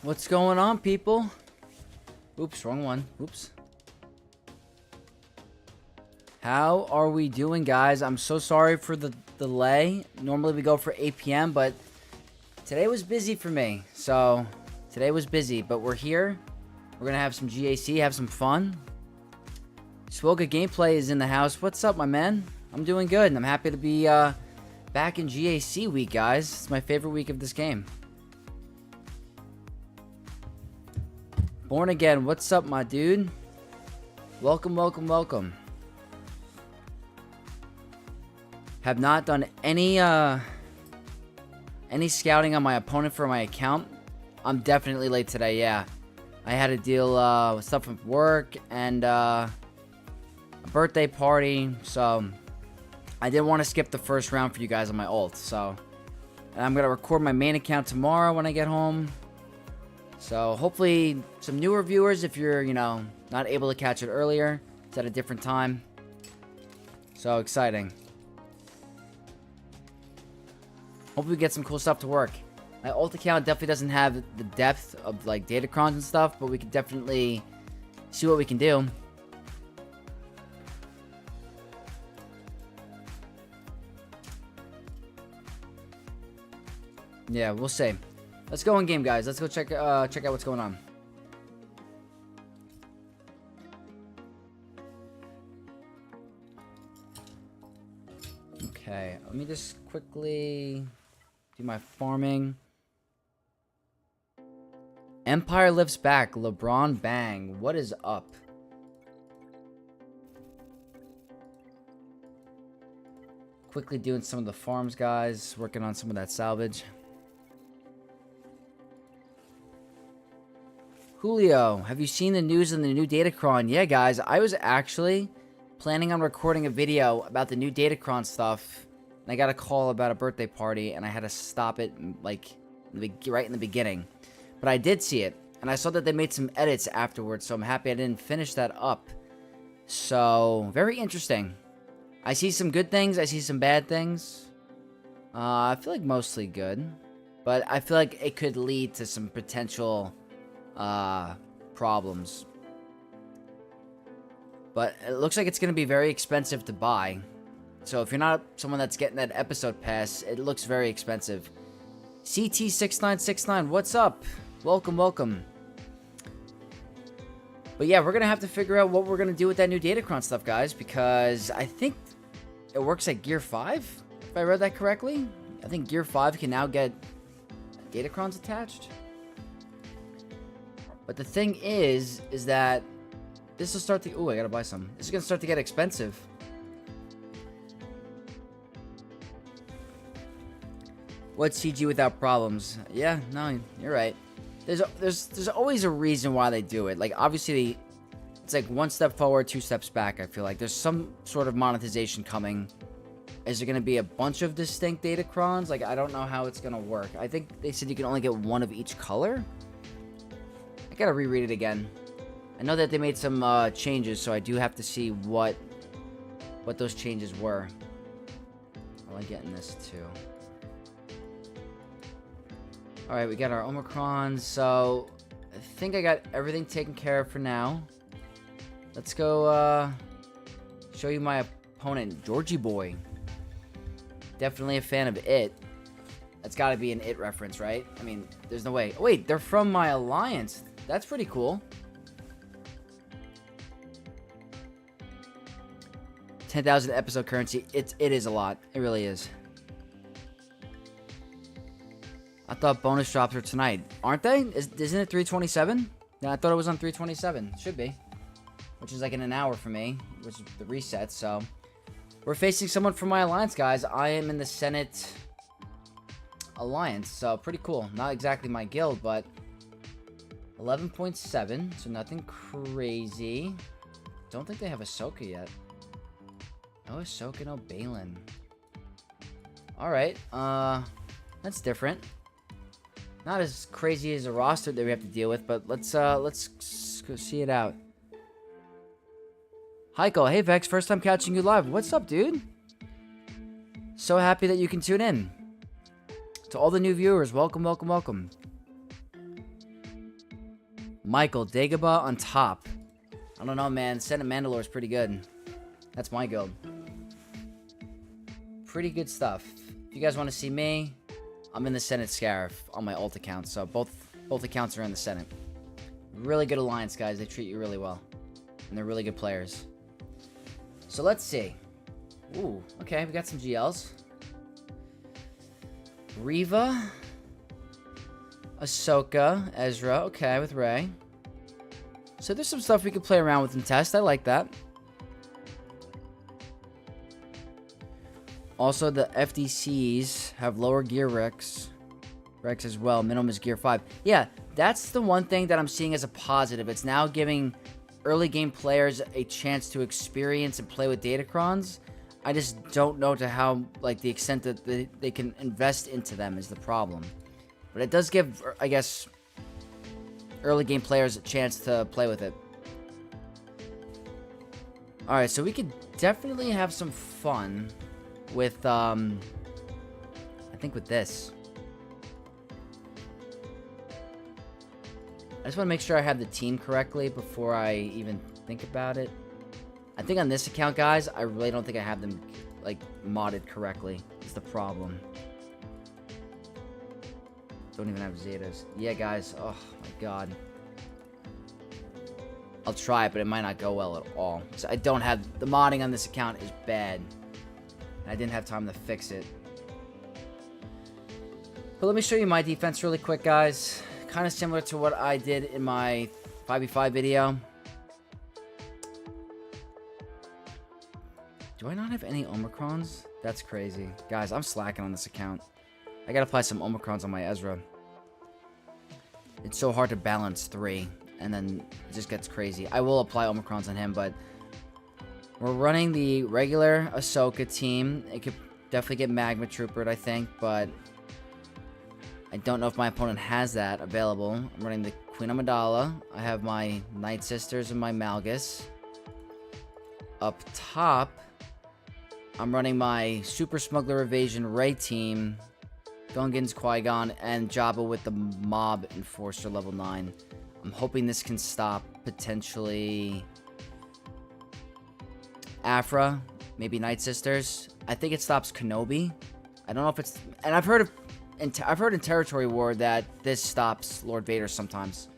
What's going on, people? Oops, wrong one. Oops. How are we doing, guys? I'm so sorry for the delay. Normally we go for 8 p.m., but today was busy for me. So, today was busy, but we're here. We're going to have some GAC, have some fun. Swoga Gameplay is in the house. What's up, my man? I'm doing good, and I'm happy to be back in GAC week, guys. It's my favorite week of this game. Born Again, what's up, my dude? Welcome, welcome, welcome. Have not done any scouting on my opponent for my account. I'm definitely late today, yeah. I had to deal with stuff with work and a birthday party, so I didn't want to skip the first round for you guys on my ult, so. And I'm going to record my main account tomorrow when I get home. So, hopefully, some newer viewers, if you're, not able to catch it earlier. It's at a different time. So, exciting. Hope we get some cool stuff to work. My ult account definitely doesn't have the depth of, Datacrons and stuff, but we can definitely see what we can do. Yeah, we'll see. Let's go in game, guys. Let's go check out what's going on. Okay, let me just quickly do my farming. Empire lifts back. LeBron bang. What is up? Quickly doing some of the farms, guys. Working on some of that salvage. Julio, have you seen the news on the new Datacron? Yeah, guys, I was actually planning on recording a video about the new Datacron stuff, and I got a call about a birthday party, and I had to stop it, right in the beginning. But I did see it, and I saw that they made some edits afterwards, so I'm happy I didn't finish that up. So, very interesting. I see some good things, I see some bad things. I feel like mostly good, but I feel like it could lead to some potential problems. But it looks like it's going to be very expensive to buy. So if you're not someone that's getting that episode pass, it looks very expensive. CT6969, what's up? Welcome, welcome. But yeah, we're going to have to figure out what we're going to do with that new Datacron stuff, guys, because I think it works at Gear 5, if I read that correctly. I think Gear 5 can now get Datacrons attached. But the thing is that this will start to... Ooh, I gotta buy some. This is gonna start to get expensive. What's CG without problems? Yeah, no, you're right. There's always a reason why they do it. Like, obviously, it's like one step forward, two steps back, I feel like. There's some sort of monetization coming. Is there gonna be a bunch of distinct Datacrons? Like, I don't know how it's gonna work. I think they said you can only get one of each color? I gotta reread it again. I know that they made some changes, so I do have to see what those changes were. I like getting this too. Alright, we got our Omicrons, so I think I got everything taken care of for now. Let's go show you my opponent, Georgie Boy. Definitely a fan of It. That's gotta be an It reference, right? I mean, there's no way. Oh, wait, they're from my alliance. That's pretty cool. 10,000 episode currency. It is a lot. It really is. I thought bonus drops are tonight. Aren't they? Isn't it 327? Yeah, I thought it was on 327. Should be. Which is like in an hour for me. Which is the reset, so. We're facing someone from my alliance, guys. I am in the Senate alliance, so pretty cool. Not exactly my guild, but 11.7, so nothing crazy. Don't think they have Ahsoka yet. No Ahsoka, no Balin. Alright, that's different. Not as crazy as a roster that we have to deal with, but let's go see it out. Heiko, hey Vex, first time catching you live. What's up, dude? So happy that you can tune in. To all the new viewers, welcome, welcome, welcome. Michael, Dagobah on top. I don't know, man. Senate Mandalore is pretty good. That's my guild. Pretty good stuff. If you guys want to see me, I'm in the Senate Scarif on my alt account. So both accounts are in the Senate. Really good alliance, guys. They treat you really well. And they're really good players. So let's see. Ooh, okay. We got some GLs. Reva. Ahsoka. Ezra. Okay, with Rey. So there's some stuff we can play around with and test. I like that. Also, the FDCs have lower gear Rex as well. Minimum is gear 5. Yeah, that's the one thing that I'm seeing as a positive. It's now giving early game players a chance to experience and play with Datacrons. I just don't know to how, like, the extent that they can invest into them is the problem. But it does give, I guess, early game players a chance to play with it. Alright, so we could definitely have some fun with, I think with this. I just want to make sure I have the team correctly before I even think about it. I think on this account, guys, I really don't think I have them, like, modded correctly. Is the problem. Don't even have Zetas. Yeah, guys. Oh, my God. I'll try it, but it might not go well at all. So I don't have... The modding on this account is bad. And I didn't have time to fix it. But let me show you my defense really quick, guys. Kind of similar to what I did in my 5v5 video. Do I not have any Omicrons? That's crazy. Guys, I'm slacking on this account. I gotta apply some Omicrons on my Ezra. It's so hard to balance 3. And then it just gets crazy. I will apply Omicrons on him, but... We're running the regular Ahsoka team. It could definitely get Magma Troopered, I think, but... I don't know if my opponent has that available. I'm running the Queen Amidala. I have my Night Sisters and my Malgus. Up top, I'm running my Super Smuggler Evasion Rey team. Gungans, Qui-Gon, and Jabba with the Mob Enforcer level 9. I'm hoping this can stop, potentially... Aphra, maybe Night Sisters. I think it stops Kenobi. I don't know if it's... And I've heard in Territory War that this stops Lord Vader sometimes.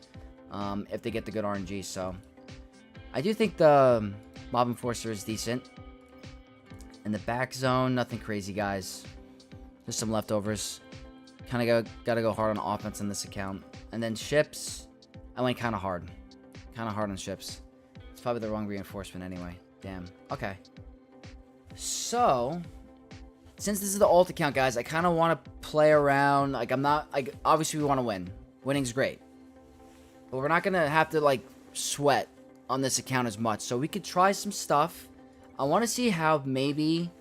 If they get the good RNG, so... I do think the Mob Enforcer is decent. In the back zone, nothing crazy, guys. Just some leftovers. Kind of gotta go hard on offense on this account. And then ships, I went kind of hard. Kind of hard on ships. It's probably the wrong reinforcement anyway. Damn. Okay. So... Since this is the alt account, guys, I kind of want to play around. Like, I'm not... Like, obviously, we want to win. Winning's great. But we're not going to have to, like, sweat on this account as much. So we could try some stuff. I want to see how maybe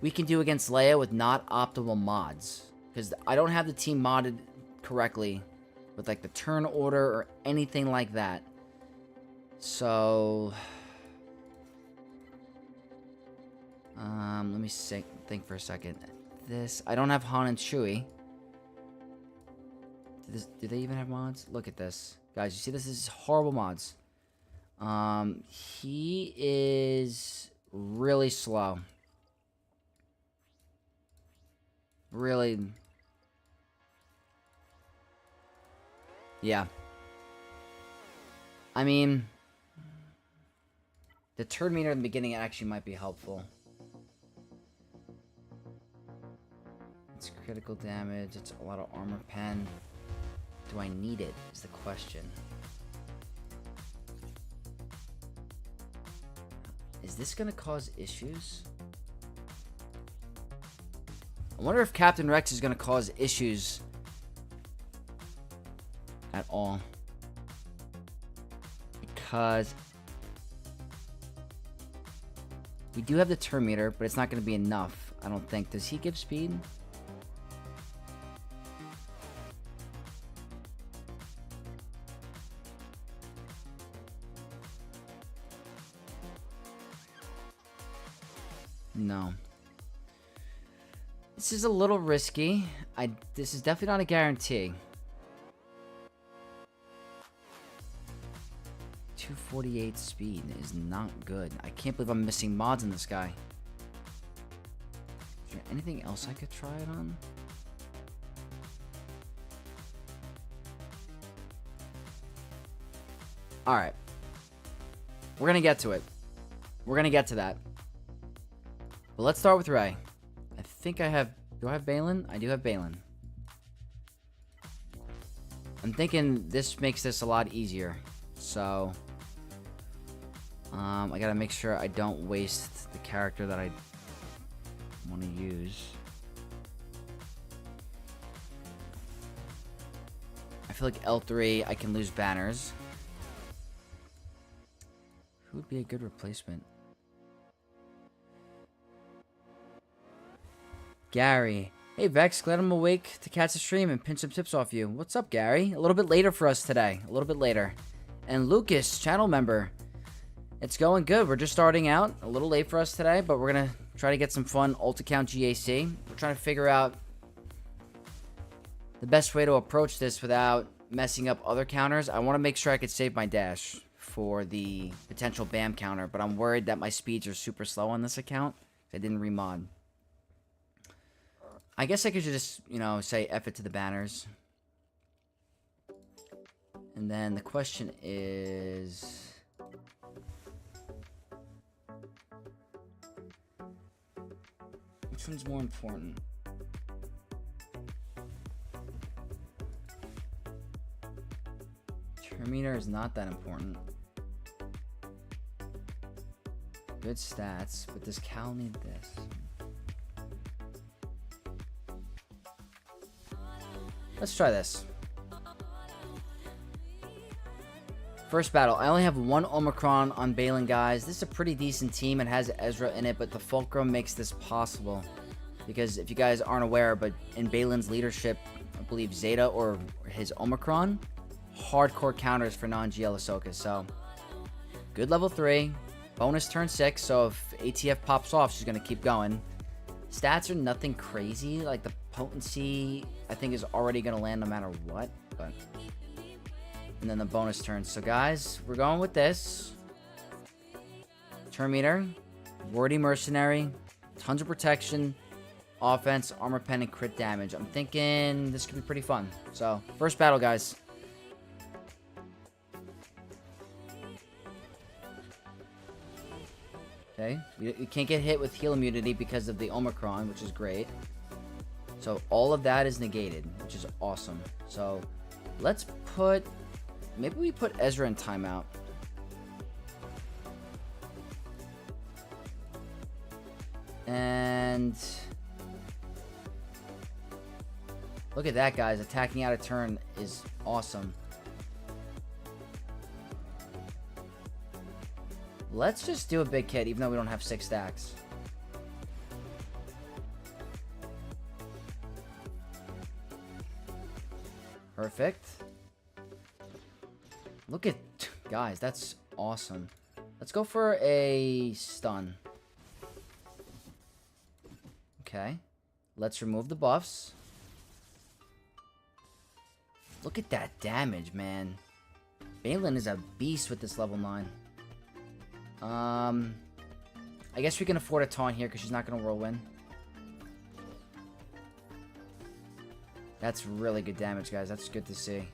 we can do against Leia with not optimal mods. Because I don't have the team modded correctly with, like, the turn order or anything like that. So... let me think for a second. This, I don't have Han and Chewie. Do they even have mods? Look at this. Guys, you see this? This is horrible mods. He is really slow. Really. Yeah. I mean, the turn meter in the beginning actually might be helpful. It's critical damage. It's a lot of armor pen. Do I need it? Is the question. Is this gonna cause issues? I wonder if Captain Rex is gonna cause issues at all. Because we do have the turn meter, but it's not gonna be enough, I don't think. Does he give speed? No. This is a little risky. This is definitely not a guarantee. 248 speed is not good. I can't believe I'm missing mods in this guy. Is there anything else I could try it on? Alright. We're gonna get to it. We're gonna get to that. But let's start with Ray. I think I have... Do I have Balin? I do have Balin. I'm thinking this makes this a lot easier. So... I gotta make sure I don't waste the character that I want to use. I feel like L3, I can lose banners. Who would be a good replacement? Gary. Hey Vex, glad I'm awake to catch the stream and pinch some tips off you. What's up, Gary? A little bit later for us today. A little bit later. And Lucas, channel member. It's going good. We're just starting out. A little late for us today, but we're going to try to get some fun ult account GAC. We're trying to figure out the best way to approach this without messing up other counters. I want to make sure I could save my dash for the potential BAM counter, but I'm worried that my speeds are super slow on this account. I didn't remod. I guess I could just, you know, say F it to the banners. And then the question is... which one's more important? Terminator is not that important. Good stats, but does Cal need this? Let's try this. First battle. I only have one Omicron on Balin, guys. This is a pretty decent team. It has Ezra in it, but the Fulcrum makes this possible. Because if you guys aren't aware, but in Balin's leadership, I believe Zeta or his Omicron, hardcore counters for non-GL Ahsoka. So, good level 3. Bonus turn 6, so if ATF pops off, she's going to keep going. Stats are nothing crazy. Like, the potency, I think, is already going to land no matter what. But... and then the bonus turn. So, guys, we're going with this. Turn meter. Wordy Mercenary. Tons of protection. Offense, armor pen, and crit damage. I'm thinking this could be pretty fun. So, first battle, guys. Okay. You can't get hit with heal immunity because of the Omicron, which is great. So, all of that is negated, which is awesome. So, let's put... maybe we put Ezra in timeout. And... look at that, guys. Attacking out of turn is awesome. Let's just do a big kit, even though we don't have 6 stacks. Perfect. Look at... guys, that's awesome. Let's go for a stun. Okay. Let's remove the buffs. Look at that damage, man. Balin is a beast with this level 9. I guess we can afford a taunt here because she's not going to whirlwind. That's really good damage, guys. That's good to see.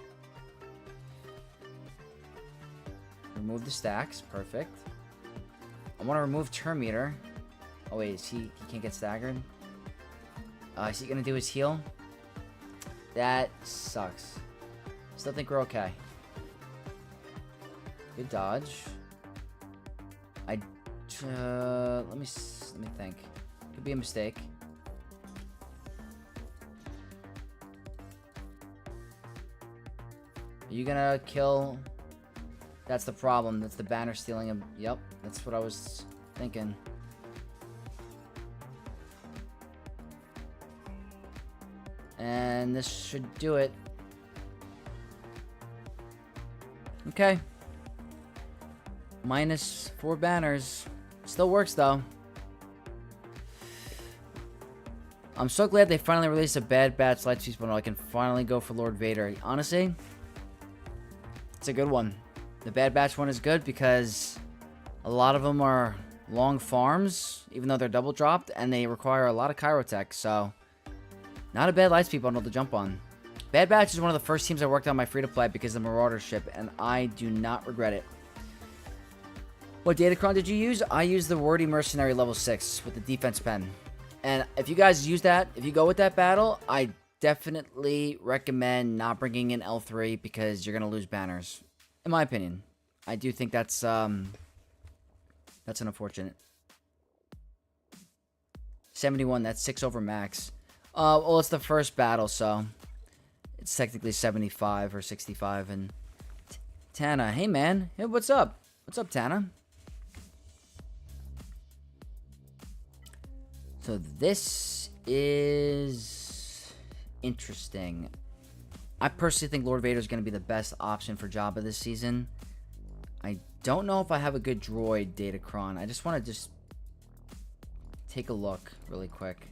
Remove the stacks. Perfect. I want to remove turn meter. Oh, wait. Is he can't get staggered? Is he going to do his heal? That sucks. Still think we're okay. Good dodge. Let me think. Could be a mistake. Are you gonna kill? That's the problem. That's the banner stealing him. Yep, that's what I was thinking. And this should do it. Okay. Minus 4 banners. Still works, though. I'm so glad they finally released a Bad Batch Lightspeed bundle. I can finally go for Lord Vader. Honestly, it's a good one. The Bad Batch one is good because a lot of them are long farms, even though they're double dropped, and they require a lot of Kyrotech, so not a bad Lightspeed bundle to jump on. Bad Batch is one of the first teams I worked on my free-to-play because of the Marauder ship, and I do not regret it. What Datacron did you use? I used the Wordy Mercenary level 6 with the defense pen. And if you guys use that, if you go with that battle, I definitely recommend not bringing in L3 because you're going to lose banners. In my opinion. I do think that's unfortunate. 71, that's 6 over max. Well, it's the first battle, so it's technically 75 or 65. And Tana, hey man, hey, what's up? What's up, Tana? So this is interesting. I personally think Lord Vader is going to be the best option for Jabba this season. I don't know if I have a good droid Datacron. I just want to take a look really quick.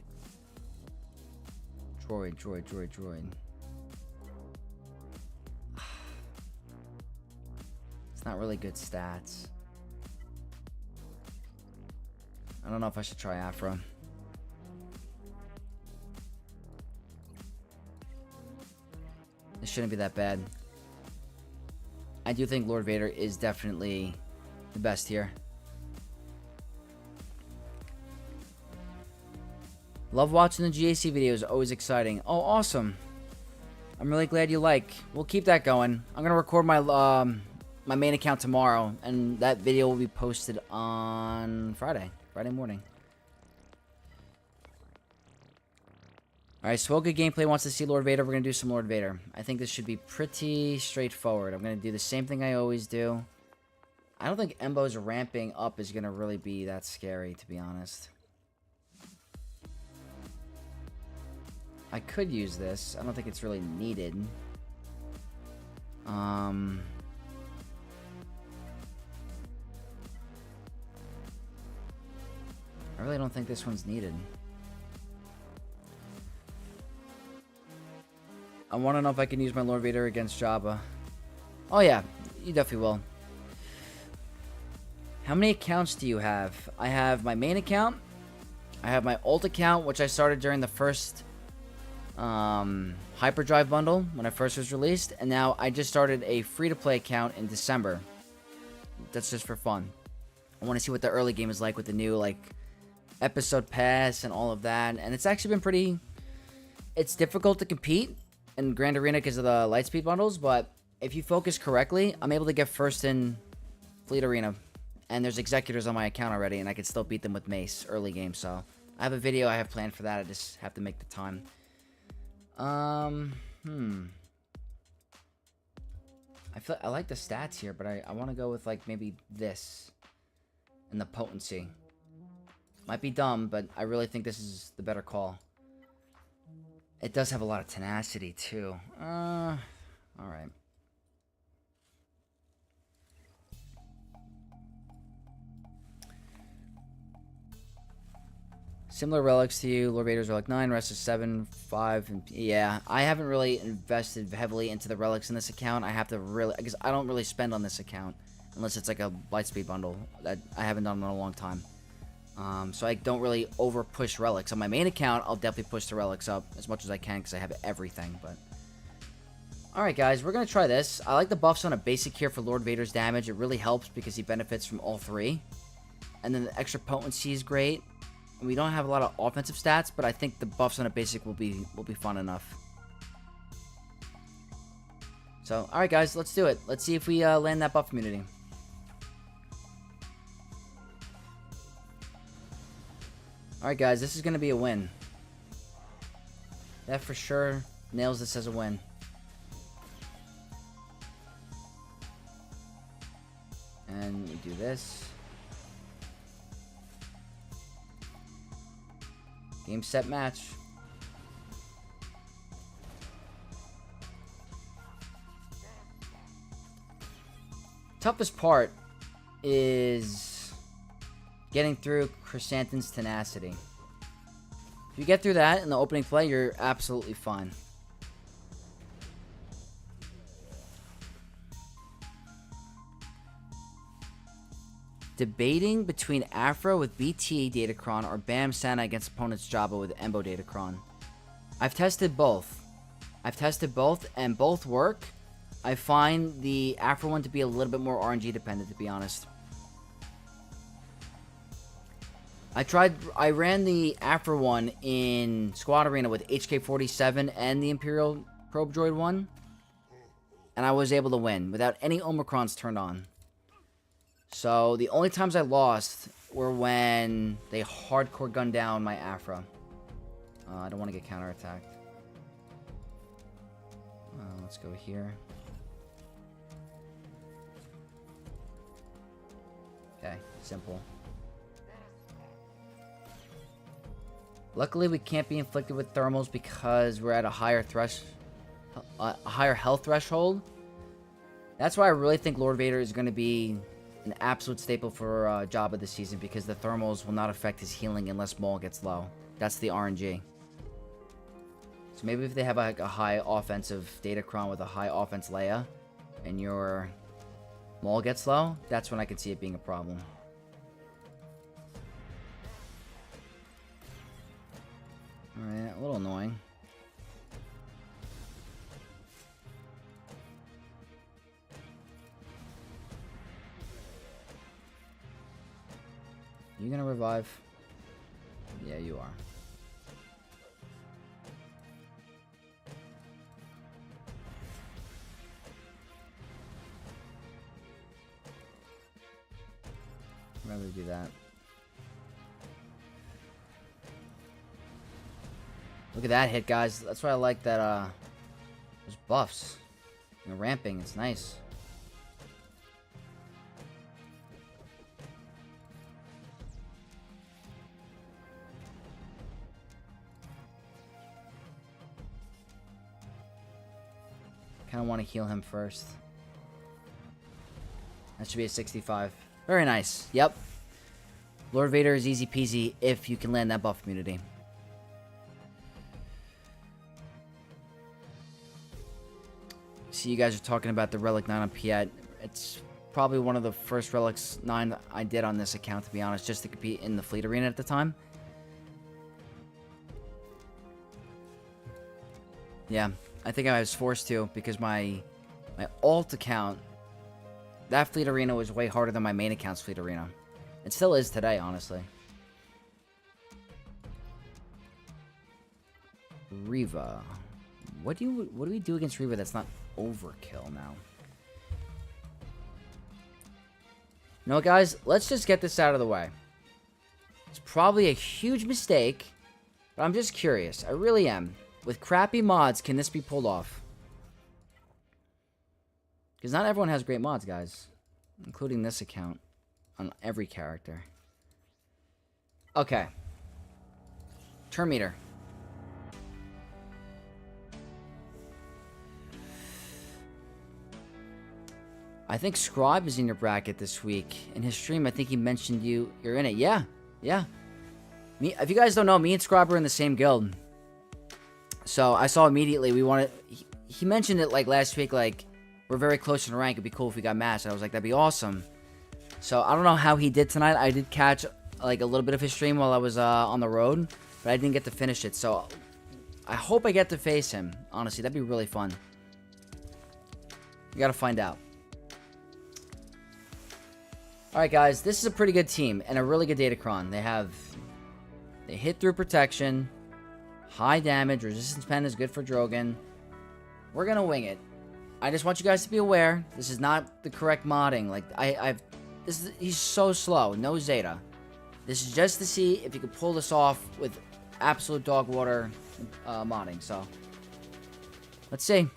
Droid. It's not really good stats. I don't know if I should try Afra. This shouldn't be that bad. I do think Lord Vader is definitely the best here. Love watching the GAC videos. Always exciting. Oh, awesome. I'm really glad you like. We'll keep that going. I'm going to record my my main account tomorrow, and that video will be posted on Friday morning. Alright, Swoga Gameplay wants to see Lord Vader. We're going to do some Lord Vader. I think this should be pretty straightforward. I'm going to do the same thing I always do. I don't think Embo's ramping up is going to really be that scary, to be honest. I could use this. I don't think it's really needed. I really don't think this one's needed. I want to know if I can use my Lord Vader against Jabba. Oh yeah, you definitely will. How many accounts do you have? I have my main account. I have my alt account, which I started during the first Hyperdrive bundle when I first was released. And now I just started a free-to-play account in December. That's just for fun. I want to see what the early game is like with the new like episode pass and all of that. And it's actually been pretty... It's difficult to compete in Grand Arena because of the Lightspeed bundles, but if you focus correctly, I'm able to get first in Fleet Arena. And there's executors on my account already, and I can still beat them with Mace early game, so I have a video I have planned for that. I just have to make the time. I like the stats here, but I want to go with like maybe this and the potency. Might be dumb, but I really think this is the better call. It does have a lot of tenacity, too. Alright. Similar relics to you. Lord Vader's Relic 9, rest is 7, 5, and... Yeah, I haven't really invested heavily into the relics in this account. I have to really... Because I don't really spend on this account. Unless it's like a Lightspeed bundle. That I haven't done in a long time. So I don't really over-push relics. On my main account, I'll definitely push the relics up as much as I can because I have everything, but... Alright guys, we're going to try this. I like the buffs on a basic here for Lord Vader's damage. It really helps because he benefits from all three. And then the extra potency is great. And we don't have a lot of offensive stats, but I think the buffs on a basic will be fun enough. So, alright guys, let's do it. Let's see if we land that buff immunity. Alright guys, this is going to be a win. That for sure nails this as a win. And we do this. Game, set, match. Toughest part is getting through Chrysanthemum's tenacity. If you get through that in the opening play, you're absolutely fine. Debating between Afro with BT Datacron or Bam Sana against opponent's Jabba with Embo Datacron. I've tested both. And both work. I find the Afro one to be a little bit more RNG dependent, to be honest. I ran the Afro one in Squad Arena with HK-47 and the Imperial Probe Droid one, and I was able to win without any Omicrons turned on. So the only times I lost were when they hardcore gunned down my Afro. I don't want to get counterattacked. Let's go here. Okay, simple. Luckily, we can't be inflicted with thermals because we're at a higher health threshold. That's why I really think Lord Vader is going to be an absolute staple for Jabba this season, because the thermals will not affect his healing unless Maul gets low. That's the RNG. So maybe if they have like a high offensive Datacron with a high offense Leia, and your Maul gets low, that's when I can see it being a problem. Alright, a little annoying. You gonna revive? Yeah, you are. I'd rather do that. Look at that hit, guys. That's why I like that, those buffs. And the ramping, it's nice. Kinda want to heal him first. That should be a 65. Very nice. Yep. Lord Vader is easy peasy if you can land that buff immunity. See, you guys are talking about the Relic 9 on Piet. It's probably one of the first Relics 9 I did on this account, to be honest, just to compete in the Fleet Arena at the time. Yeah, I think I was forced to, because my alt account, that Fleet Arena was way harder than my main account's Fleet Arena. It still is today, honestly. Reva. What do we do against Reva that's not overkill now? You know what, guys? Let's just get this out of the way. It's probably a huge mistake, but I'm just curious. I really am. With crappy mods, can this be pulled off? Because not everyone has great mods, guys. Including this account. On every character. Okay. Turn meter. I think Scribe is in your bracket this week. In his stream, I think he mentioned you're in it. Yeah. Yeah. If you guys don't know, me and Scribe are in the same guild. So I saw immediately we wanted... He mentioned it like last week, like, we're very close in rank. It'd be cool if we got matched. I was like, that'd be awesome. So I don't know how he did tonight. I did catch like a little bit of his stream while I was on the road, but I didn't get to finish it. So I hope I get to face him. Honestly, that'd be really fun. You gotta find out. Alright, guys. This is a pretty good team and a really good Datacron. They hit through protection. High damage. Resistance pen is good for Drogon. We're gonna wing it. I just want you guys to be aware. This is not the correct modding. Like, he's so slow. No Zeta. This is just to see if you can pull this off with absolute dog water modding. So, let's see.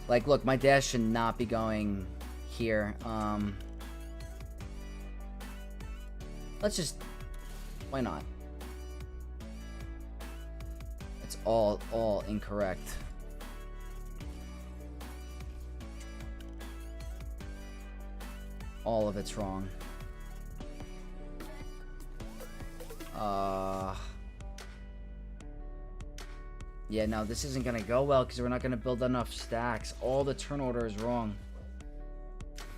Like, look, my dash should not be going here. Let's just... Why not? It's all incorrect. All of it's wrong. Yeah, no, this isn't gonna go well because we're not gonna build enough stacks. All the turn order is wrong.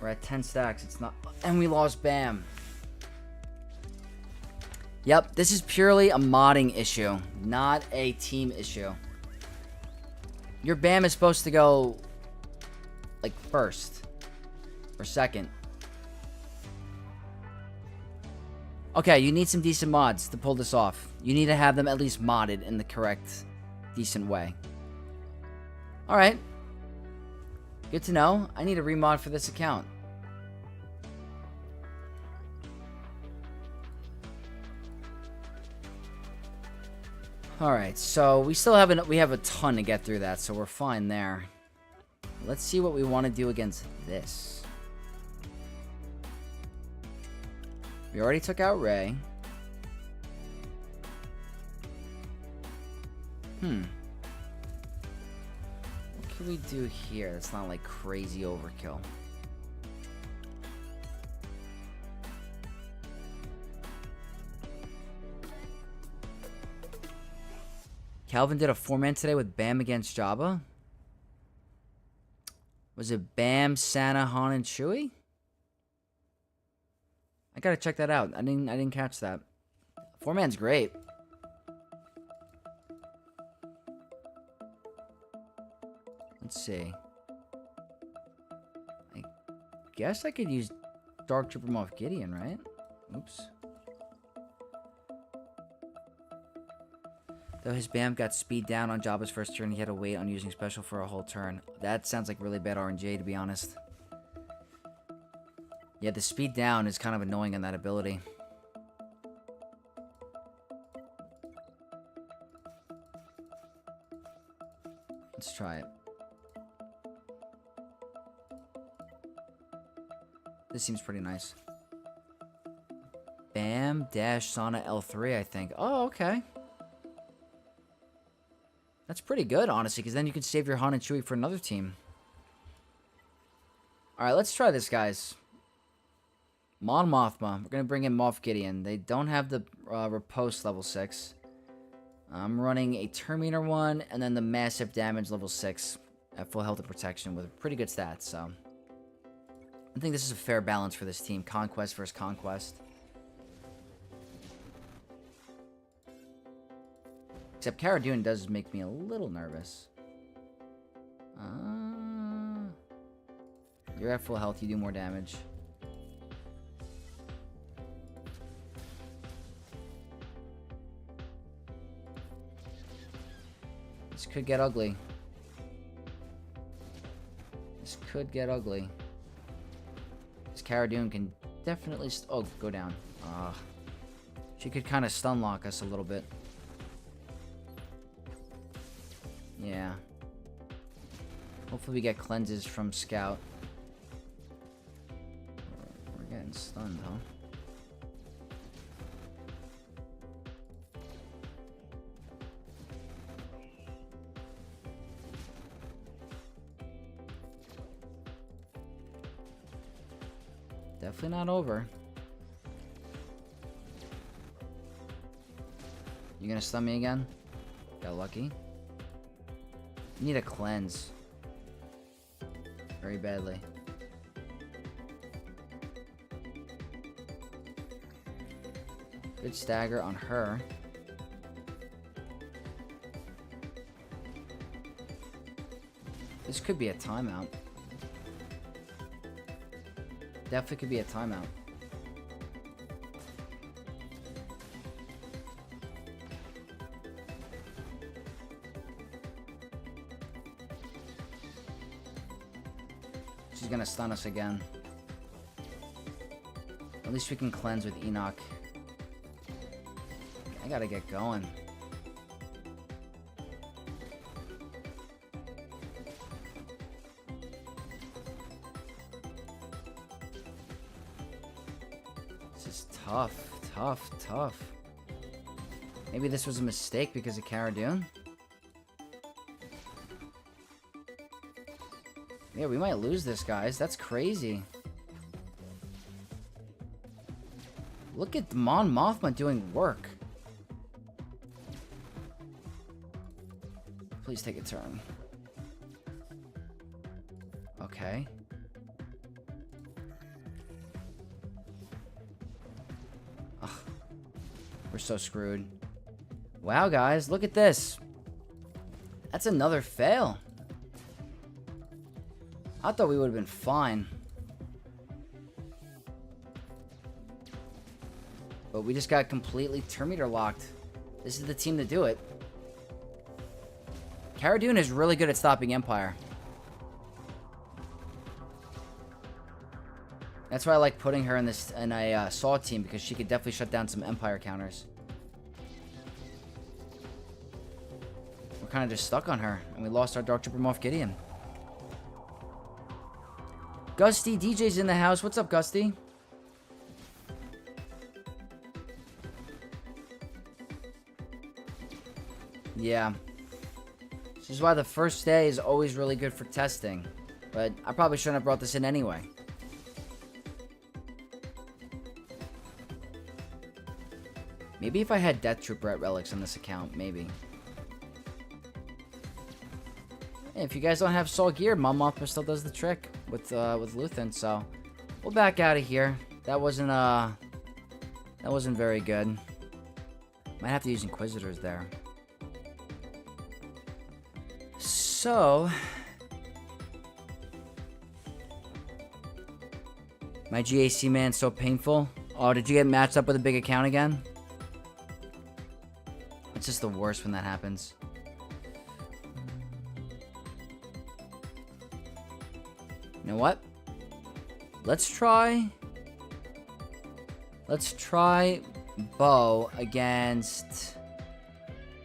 We're at 10 stacks. It's not... And we lost Bam. Yep, this is purely a modding issue, not a team issue. Your Bam is supposed to go, like, first. Or second. Okay, you need some decent mods to pull this off. You need to have them at least modded in the correct, decent way. Alright. Good to know. I need a remod for this account. Alright, so we still have a ton to get through that, so we're fine there. Let's see what we want to do against this. We already took out Ray. What can we do here that's not like crazy overkill? Calvin did a 4-man today with Bam against Jabba. Was it Bam, Santa, Han, and Chewie? I gotta check that out. I didn't catch that. 4-man's great. Let's see. I guess I could use Dark Trooper Moff Gideon, right? Oops. Though his Bam got speed down on Jabba's first turn, he had to wait on using special for a whole turn. That sounds like really bad RNG, to be honest. Yeah, the speed down is kind of annoying on that ability. Let's try it. This seems pretty nice. Bam dash Sana L3, I think. Oh, okay. That's pretty good, honestly, because then you can save your Han and Chewie for another team. Alright, let's try this, guys. Mon Mothma. We're going to bring in Moff Gideon. They don't have the riposte level 6. I'm running a Terminator one, and then the massive damage level 6 at full health and protection with pretty good stats, so... I think this is a fair balance for this team. Conquest versus Conquest. Except Cara Dune does make me a little nervous. You're at full health, you do more damage. This could get ugly. This could get ugly. This Cara Dune can definitely... Oh, go down. She could kind of stun lock us a little bit. Yeah. Hopefully we get cleanses from Scout. We're getting stunned, huh? Definitely not over. You gonna stun me again? Got lucky. Need a cleanse. Very badly. Good stagger on her. This could be a timeout. Definitely could be a timeout. She's gonna stun us again. At least we can cleanse with Enoch. I gotta get going. This is tough. Maybe this was a mistake because of Cara Dune? Yeah, we might lose this, guys. That's crazy. Look at Mon Mothma doing work. Please take a turn. Okay. so screwed. Wow, guys, look at this. That's another fail. I thought we would have been fine. But we just got completely Terminator locked. This is the team to do it. Cara Dune is really good at stopping Empire. That's why I like putting her in a Saw team, because she could definitely shut down some Empire counters. We're kind of just stuck on her, and we lost our Dark Trooper Moff Gideon. Gusty DJ's in the house. What's up, Gusty? Yeah. This is why the first day is always really good for testing. But I probably shouldn't have brought this in anyway. Maybe if I had Death Trooper at Relics on this account, maybe. Hey, if you guys don't have Saw gear, Mon Mothma still does the trick with Luthen, so we'll back out of here. That wasn't very good. Might have to use Inquisitors there. So, my GAC man's so painful. Oh, did you get matched up with a big account again? It's just the worst when that happens. You know what? Let's try Bo against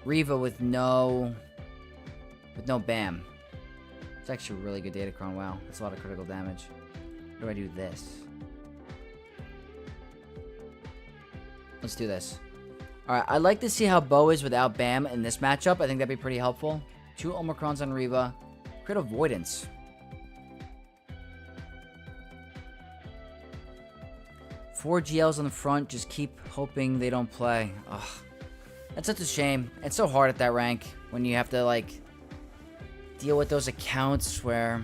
Reva with no BAM. It's actually a really good Datacron. Wow, that's a lot of critical damage. How do I do this? Let's do this. Alright, I'd like to see how Bo is without BAM in this matchup. I think that'd be pretty helpful. 2 Omicrons on Reva. Crit Avoidance. 4 GLs on the front. Just keep hoping they don't play. Ugh. That's such a shame. It's so hard at that rank when you have to, like, deal with those accounts where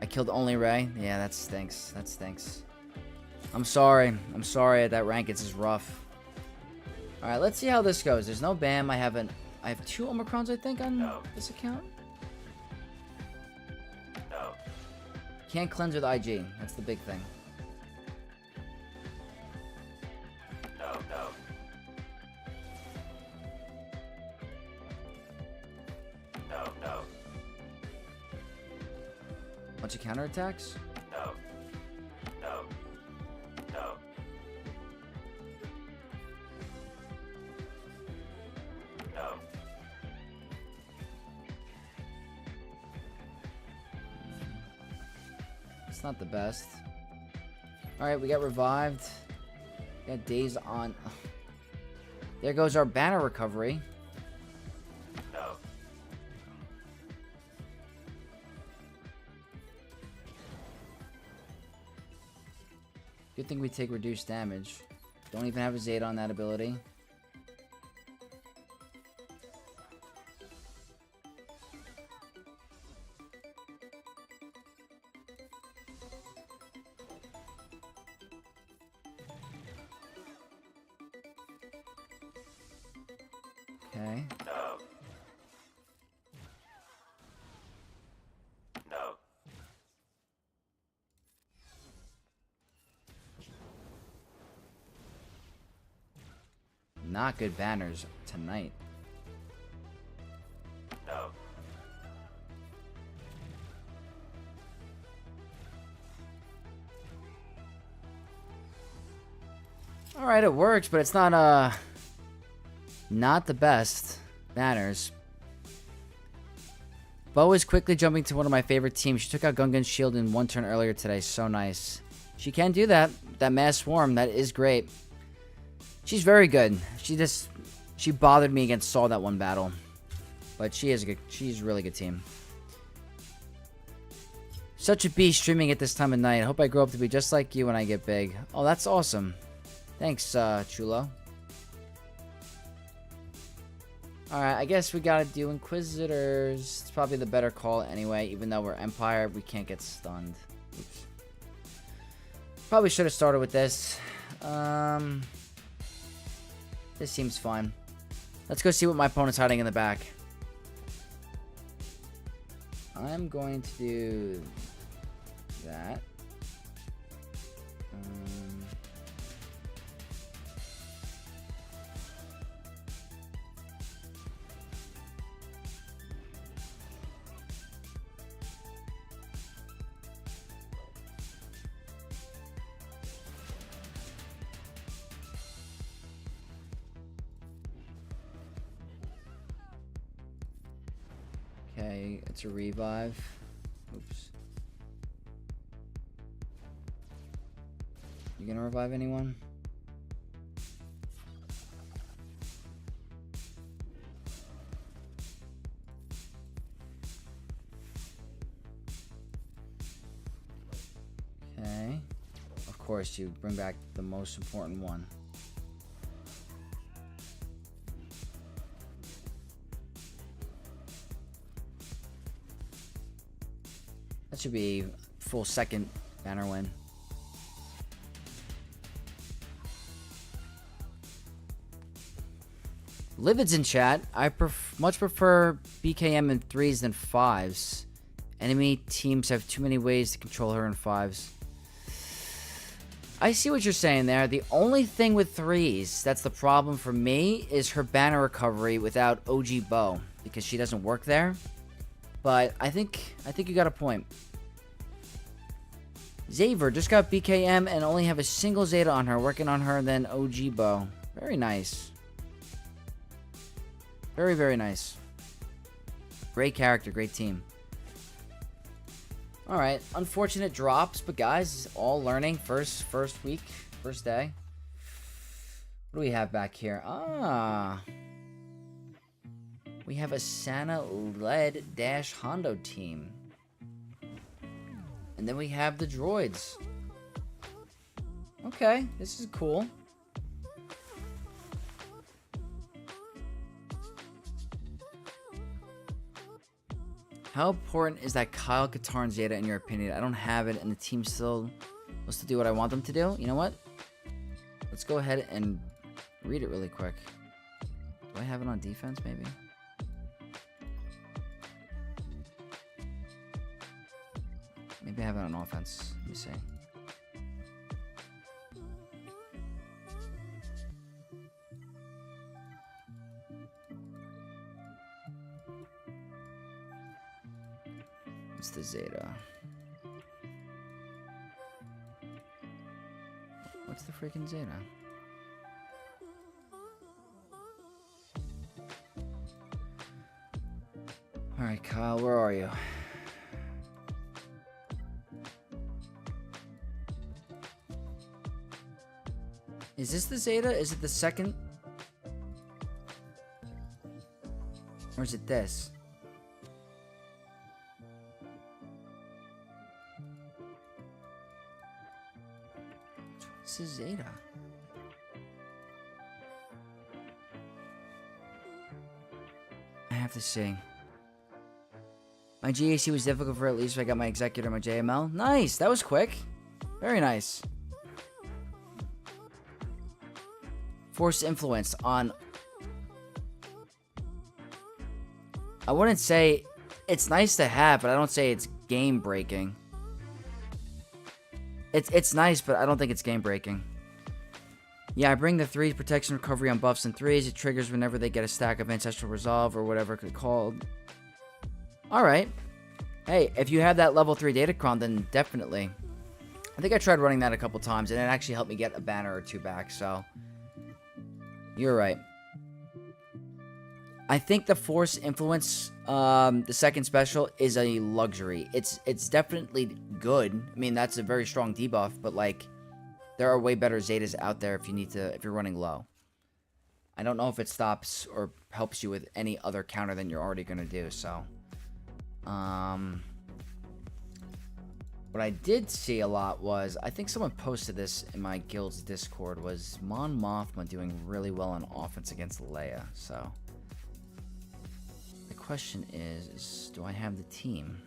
I killed only Rey. Yeah, that stinks. That stinks. I'm sorry. I'm sorry at that rank. It's just rough. Alright, let's see how this goes. There's no BAM. I have 2 Omicrons, I think, on this account. Can't cleanse with IG. That's the big thing. Bunch of counterattacks? It's not the best. Alright, we got revived. We got days on. There goes our banner recovery. Good thing we take reduced damage. Don't even have a Zeta on that ability. Okay. Not good banners tonight. Alright, it works, but it's not the best banners. Bo is quickly jumping to one of my favorite teams. She took out Gungan's shield in 1 turn earlier today. So nice. She can do that. That mass swarm, that is great. She's very good. She bothered me against Saw that one battle. But she's a really good team. Such a beast streaming at this time of night. I hope I grow up to be just like you when I get big. Oh, that's awesome. Thanks, Chulo. Alright, I guess we gotta do Inquisitors. It's probably the better call anyway. Even though we're Empire, we can't get stunned. Oops. Probably should have started with this. This seems fun. Let's go see what my opponent's hiding in the back. I'm going to do that. Okay, it's a revive. Oops. You gonna revive anyone? Okay. Of course, you bring back the most important one. That should be full second banner win. Livid's in chat. I much prefer BKM in 3s than 5s. Enemy teams have too many ways to control her in 5s. I see what you're saying there. The only thing with 3s that's the problem for me is her banner recovery without OG Bow, because she doesn't work there. But I think you got a point. Xaver just got BKM and only have a single Zeta on her, working on her, and then OG Bow. Very nice. Very, very nice. Great character, great team. Alright, unfortunate drops, but guys, all learning. First week, first day. What do we have back here? We have a Santa-led Dash Hondo team. And then we have the droids. Okay, this is cool. How important is that Kyle Katarn Zeta in your opinion? I don't have it, and the team still wants to do what I want them to do. You know what? Let's go ahead and read it really quick. Do I have it on defense, maybe? Maybe I have it on offense. Let me see. It's the Zeta. What's the freaking Zeta? Alright, Kyle, where are you? Is this the Zeta? Is it the second? Or is it this? This is Zeta. I have to see. My GAC was difficult for at least I got my Executor, my JML. Nice! That was quick. Very nice. Force influence on... I wouldn't say it's nice to have, but I don't say it's game breaking. It's nice, but I don't think it's game breaking. Yeah, I bring the 3 protection recovery on buffs and 3s. It triggers whenever they get a stack of Ancestral Resolve or whatever it's called. Alright. Hey, if you have that level 3 Datacron, then definitely. I think I tried running that a couple times, and it actually helped me get a banner or 2 back, so... You're right. I think the Force Influence, the second special, is a luxury. It's definitely good. I mean, that's a very strong debuff, but, like, there are way better Zetas out there if you're running low. I don't know if it stops or helps you with any other counter than you're already going to do, so... What I did see a lot was, I think someone posted this in my guild's Discord, was Mon Mothma doing really well on offense against Leia, so... The question is do I have the team?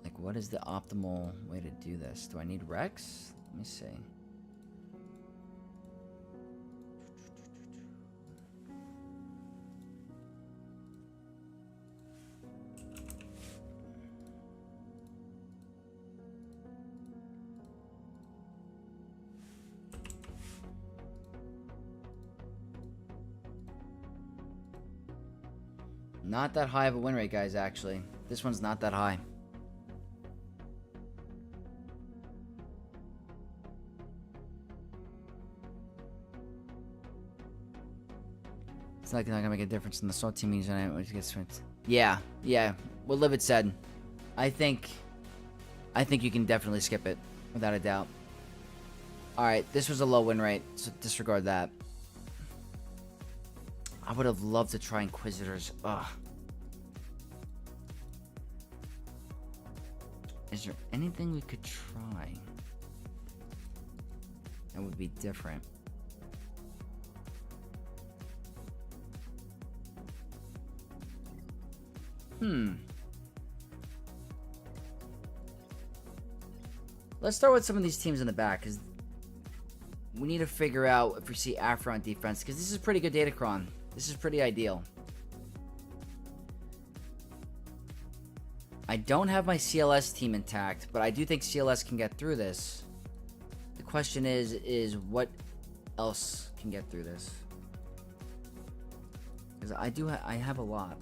Like, what is the optimal way to do this? Do I need Rex? Let me see. Not that high of a win rate, guys, actually. This one's not that high. It's not gonna make a difference in the SWAT team means when it gets switched. Yeah, what Livid said. I think you can definitely skip it, without a doubt. Alright, this was a low win rate, so disregard that. I would have loved to try Inquisitors. Ugh. Is there anything we could try that would be different? Let's start with some of these teams in the back, because we need to figure out if we see Afro on defense, because this is pretty good Datacron. This is pretty ideal. I don't have my CLS team intact, but I do think CLS can get through this. The question is what else can get through this? Because I have a lot.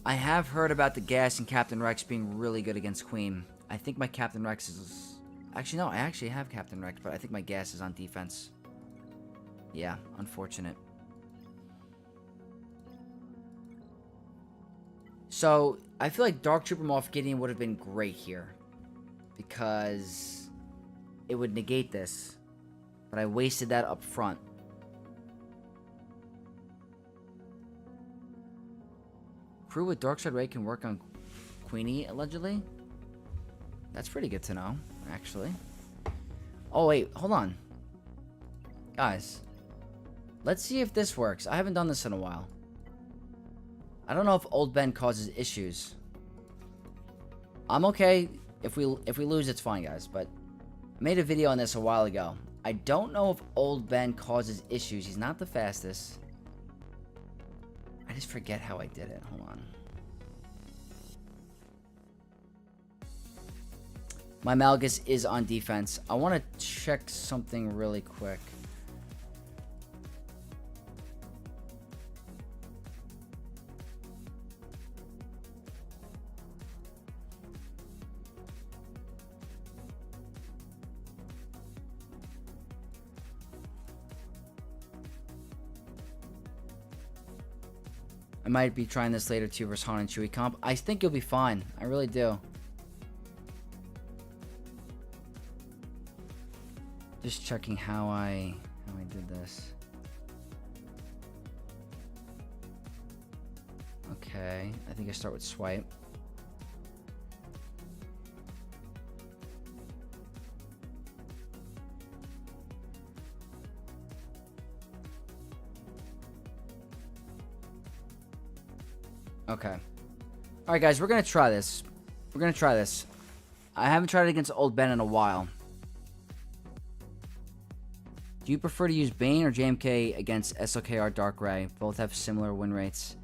I have heard about the Gas and Captain Rex being really good against Queen. I think my Captain Rex is... Actually, no, I actually have Captain Rex, but I think my Gas is on defense. Yeah, unfortunate. So, I feel like Dark Trooper Moff Gideon would have been great here. Because it would negate this. But I wasted that up front. Crew with Darkside Ray can work on Queenie, allegedly? That's pretty good to know, actually. Oh, wait, hold on. Guys. Let's see if this works. I haven't done this in a while. I don't know if Old Ben causes issues. I'm okay. If we lose, it's fine, guys. But I made a video on this a while ago. I don't know if Old Ben causes issues. He's not the fastest. I just forget how I did it. Hold on. My Malgus is on defense. I want to check something really quick. I might be trying this later too versus Han and Chewie comp. I think you'll be fine. I really do. Just checking how I did this. Okay, I think I start with swipe. Okay. Alright, guys, we're going to try this. I haven't tried it against Old Ben in a while. Do you prefer to use Bane or JMK against SLKR Dark Ray? Both have similar win rates.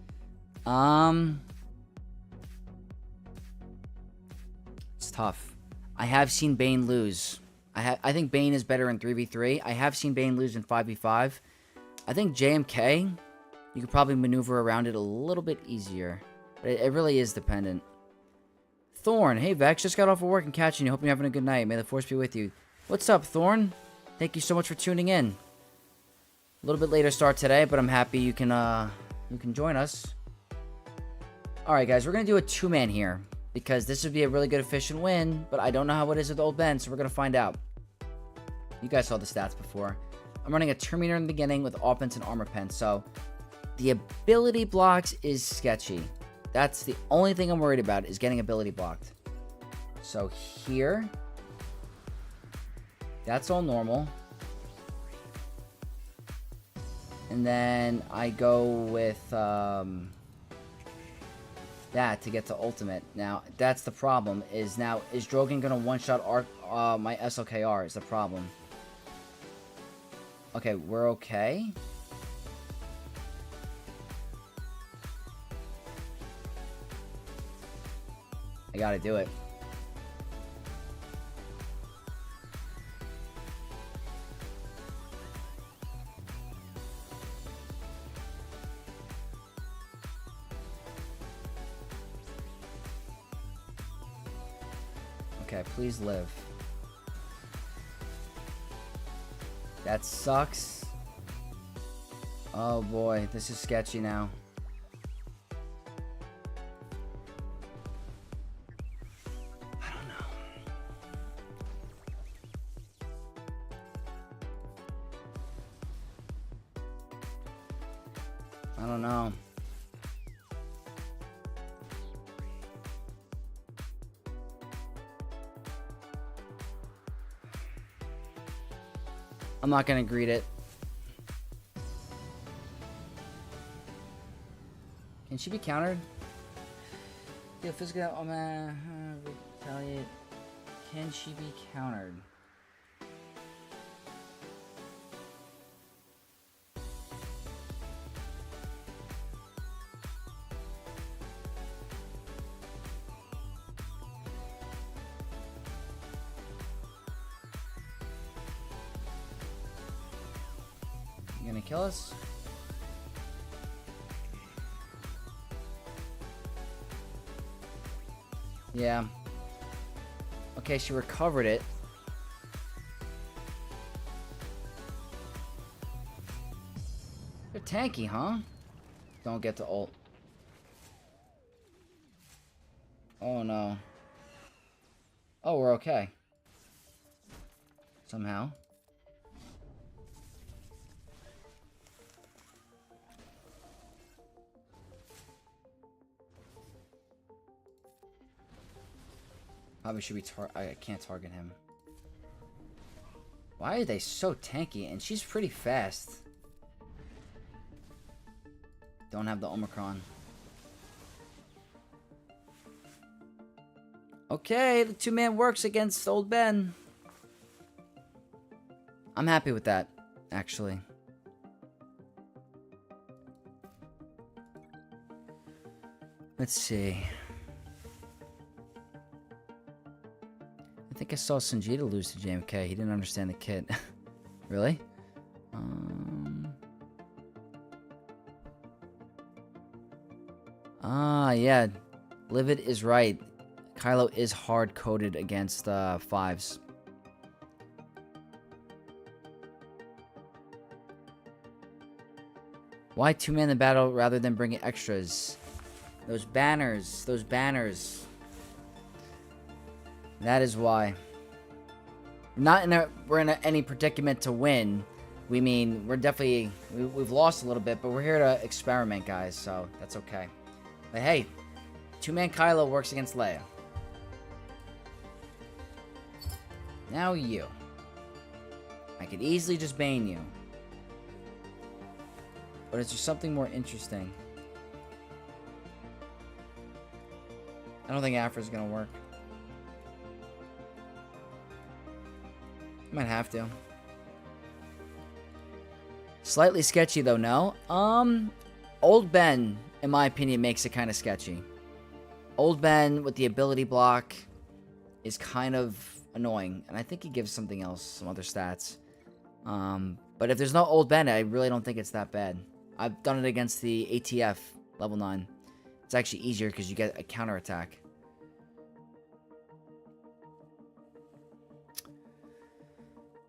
It's tough. I have seen Bane lose. I think Bane is better in 3v3. I have seen Bane lose in 5v5. I think JMK... you could probably maneuver around it a little bit easier. But it really is dependent. Thorn. Hey, Vex. Just got off of work and catching you. Hope you're having a good night. May the Force be with you. What's up, Thorn? Thank you so much for tuning in. A little bit later start today, but I'm happy you can join us. Alright, guys. We're going to do a two-man here. Because this would be a really good efficient win. But I don't know how it is with Old Ben, so we're going to find out. You guys saw the stats before. I'm running a Terminator in the beginning with offense and armor pen, so... the ability blocks is sketchy. That's the only thing I'm worried about, is getting ability blocked. So here, that's all normal. And then I go with that to get to ultimate. Now, that's the problem. Is Drogon gonna one-shot my SLKR is the problem. Okay, we're okay. I gotta do it. Okay, please live. That sucks. Oh boy, this is sketchy now. I don't know. I don't know. I'm not gonna greet it. Can she be countered? Yeah, physical retaliate. Can she be countered? You gonna kill us? Yeah. Okay, she recovered it. They're tanky, huh? Don't get to ult. Oh no. Oh, we're okay. Somehow. Probably should be I can't target him. Why are they so tanky? And she's pretty fast. Don't have the Omicron. Okay, the two-man works against Old Ben. I'm happy with that, actually. Let's see. I think I saw Sanjita lose to JMK. He didn't understand the kit. Really? Yeah. Livid is right. Kylo is hard-coded against fives. Why two-man the battle rather than bringing extras? Those banners. Those banners. That is why. We're in any predicament to win. We mean, we're definitely... We've lost a little bit, but we're here to experiment, guys, so that's okay. But hey, two-man Kylo works against Leia. Now you. I could easily just bane you. But is there something more interesting? I don't think Afra's gonna work. Might have to. Slightly sketchy though, no? Old Ben, in my opinion, makes it kind of sketchy. Old Ben with the ability block is kind of annoying, and I think he gives something else, some other stats. But if there's no Old Ben, I really don't think it's that bad. I've done it against the ATF level 9. It's actually easier because you get a counterattack.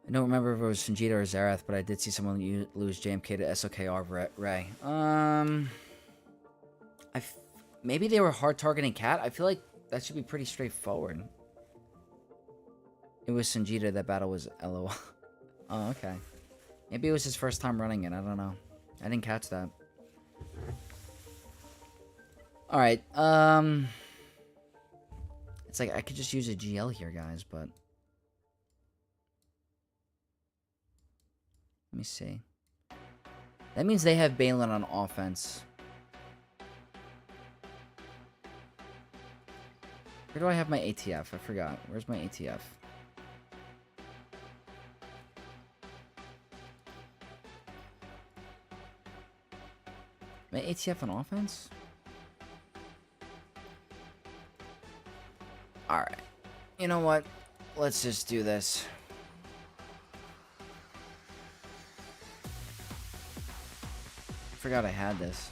I don't remember if it was Sanjita or Zarath, but I did see someone lose JMK to SOKR Ray. Maybe they were hard targeting Cat. I feel like that should be pretty straightforward. It was Sanjita. That battle was LOL. Oh, okay. Maybe it was his first time running it. I don't know. I didn't catch that. Alright, it's like I could just use a GL here, guys, but... Let me see. That means they have Balin on offense. Where do I have my ATF? I forgot. Where's my ATF? My ATF on offense? Alright. You know what? Let's just do this. Forgot I had this.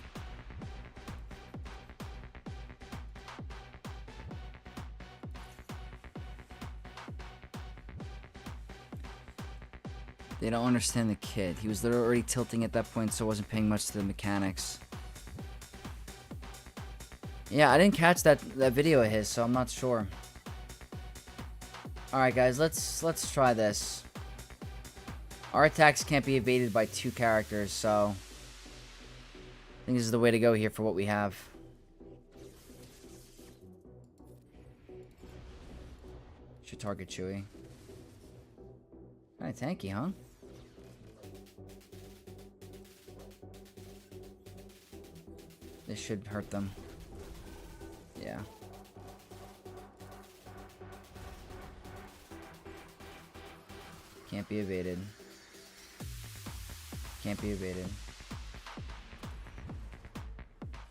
They don't understand the kid. He was literally already tilting at that point, so wasn't paying much to the mechanics. Yeah, I didn't catch that video of his, so I'm not sure. Alright guys, let's try this. Our attacks can't be evaded by 2 characters, so I think this is the way to go here for what we have. Should target Chewie. Kinda tanky, huh? This should hurt them. Yeah. Can't be evaded. Can't be evaded.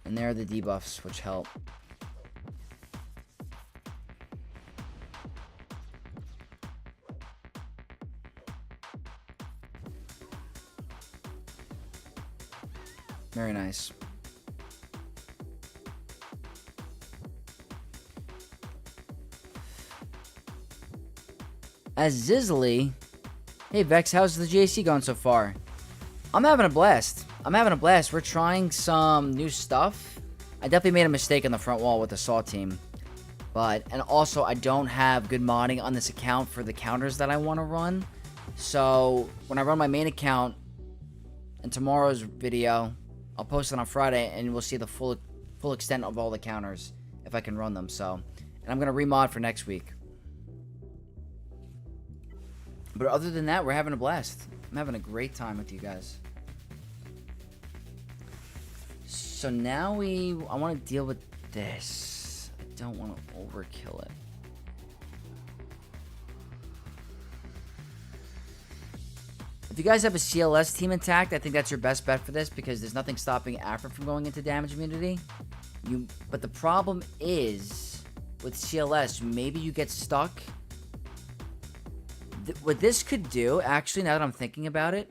And there are the debuffs, which help. Very nice. As Zizzly, hey Vex, how's the JC going so far? I'm having a blast. I'm having a blast. We're trying some new stuff. I definitely made a mistake on the front wall with the Saw team. And also I don't have good modding on this account for the counters that I want to run. So when I run my main account in tomorrow's video, I'll post it on Friday and we'll see the full extent of all the counters if I can run them. And I'm going to remod for next week. But other than that, we're having a blast. I'm having a great time with you guys. So now I want to deal with this. I don't want to overkill it. If you guys have a CLS team intact, I think that's your best bet for this because there's nothing stopping Afra from going into damage immunity. But the problem is with CLS, maybe you get stuck. What this could do, actually, now that I'm thinking about it,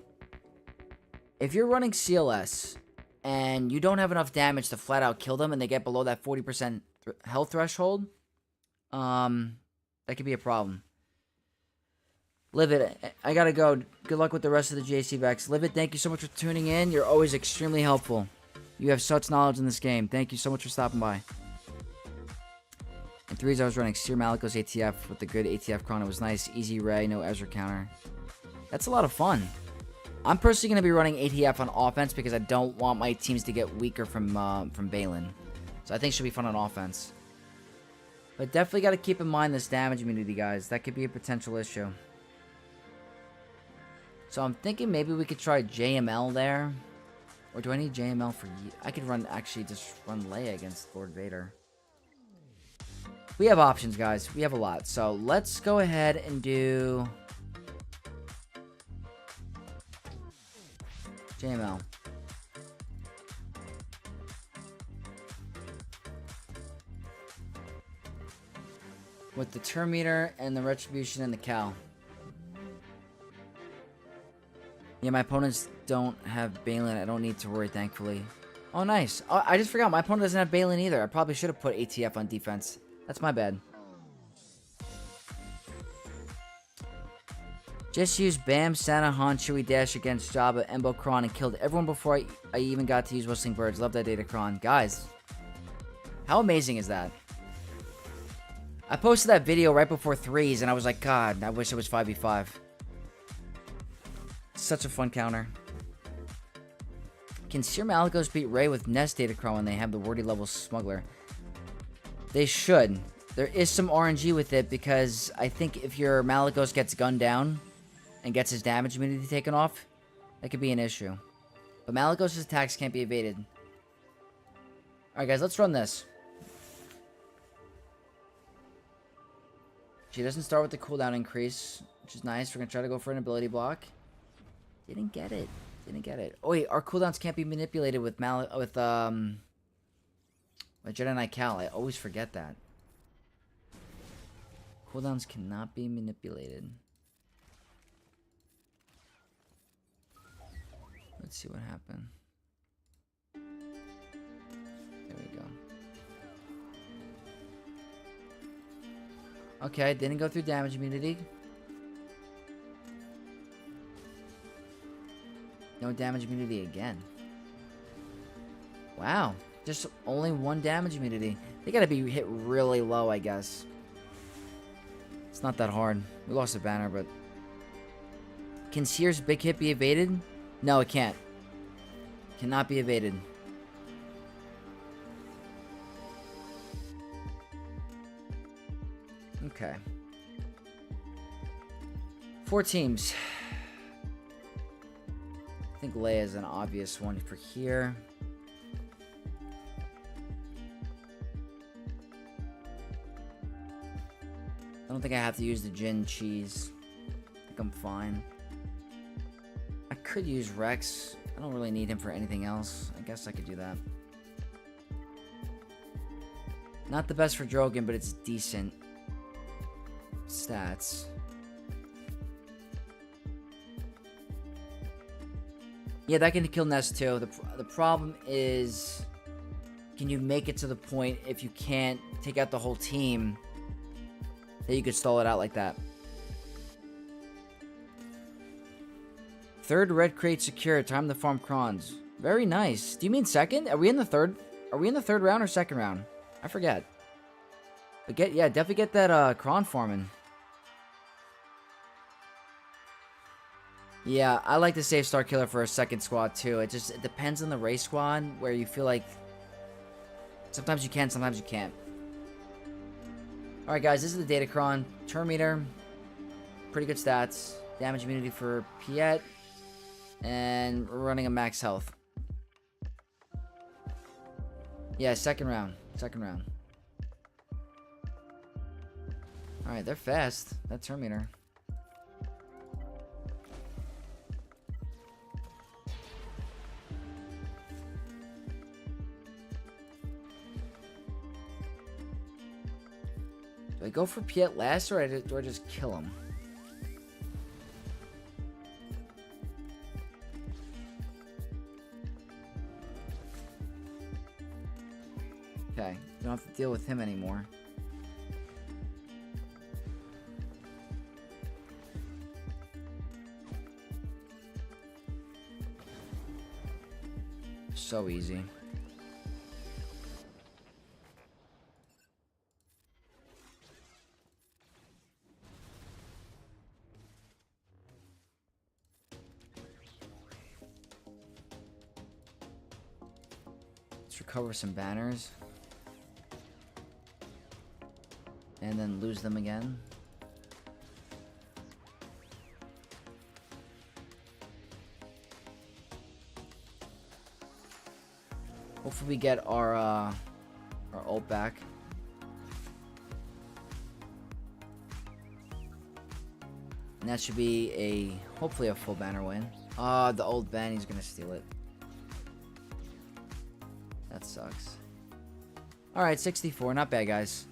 if you're running CLS and you don't have enough damage to flat out kill them and they get below that 40% health threshold, that could be a problem. Livid, I gotta go. Good luck with the rest of the JC Vex. Livid, thank you so much for tuning in. You're always extremely helpful. You have such knowledge in this game. Thank you so much for stopping by. In 3s, I was running Seer Malicos ATF with the good ATF Chron. It was nice. Easy Ray, no Ezra counter. That's a lot of fun. I'm personally going to be running ATF on offense because I don't want my teams to get weaker from Balin. So I think it should be fun on offense. But definitely got to keep in mind this damage immunity, guys. That could be a potential issue. So I'm thinking maybe we could try JML there. Or do I need JML for... I could just run Leia against Lord Vader. We have options, guys. We have a lot. So let's go ahead and do JML. With the turn meter and the retribution and the Cal. Yeah, my opponents don't have Balin. I don't need to worry, thankfully. Oh, nice. Oh, I just forgot. My opponent doesn't have Balin either. I probably should have put ATF on defense. That's my bad. Just used Bam, Santa, Han, Chewie, Dash against Jabba, Embo, Kron, and killed everyone before I even got to use Whistling Birds. Love that data, Kron. Guys, how amazing is that? I posted that video right before 3s, and I was like, God, I wish it was 5v5. Such a fun counter. Can Seer Malicos beat Rey with Nest Datacron when they have the wordy level Smuggler? They should. There is some RNG with it because I think if your Malicos gets gunned down and gets his damage immunity taken off, that could be an issue. But Malygos' attacks can't be evaded. Alright, guys, let's run this. She doesn't start with the cooldown increase, which is nice. We're going to try to go for an ability block. Didn't get it. Didn't get it. Oh, wait, our cooldowns can't be manipulated with Jedi Knight Cal. I always forget that. Cooldowns cannot be manipulated. Let's see what happened. There we go. Okay, didn't go through damage immunity. No damage immunity again. Wow. Just only 1 damage immunity. They gotta be hit really low, I guess. It's not that hard. We lost a banner, but... Can Seer's big hit be evaded? No, it can't. Cannot be evaded. Okay. 4 teams. I think Leia is an obvious one for here. I don't think I have to use the Jin cheese. I think I'm fine. I could use Rex. I don't really need him for anything else. I guess I could do that. Not the best for Drogon, but it's decent stats. Yeah, that can kill Nest too. The problem is, can you make it to the point if you can't take out the whole team that you could stall it out like that? 3rd red crate secure. Time to farm crons. Very nice. Do you mean 2nd? Are we in the 3rd? Are we in the 3rd round or 2nd round? I forget. But definitely get that cron farming. Yeah, I like to save Star Killer for a 2nd squad too. It depends on the race squad where you feel like sometimes you can, sometimes you can't. Alright guys, this is the Datacron. Turn meter. Pretty good stats. Damage immunity for Piet. And we're running a max health. Yeah, 2nd round. 2nd round. Alright, they're fast. That turn meter. Do I go for Piet last, or do I just kill him? Okay, don't have to deal with him anymore. So easy. Let's recover some banners. And then lose them again. Hopefully we get our ult back. And that should be hopefully a full banner win. The old Ben, he's gonna steal it. That sucks. Alright, 64, not bad guys.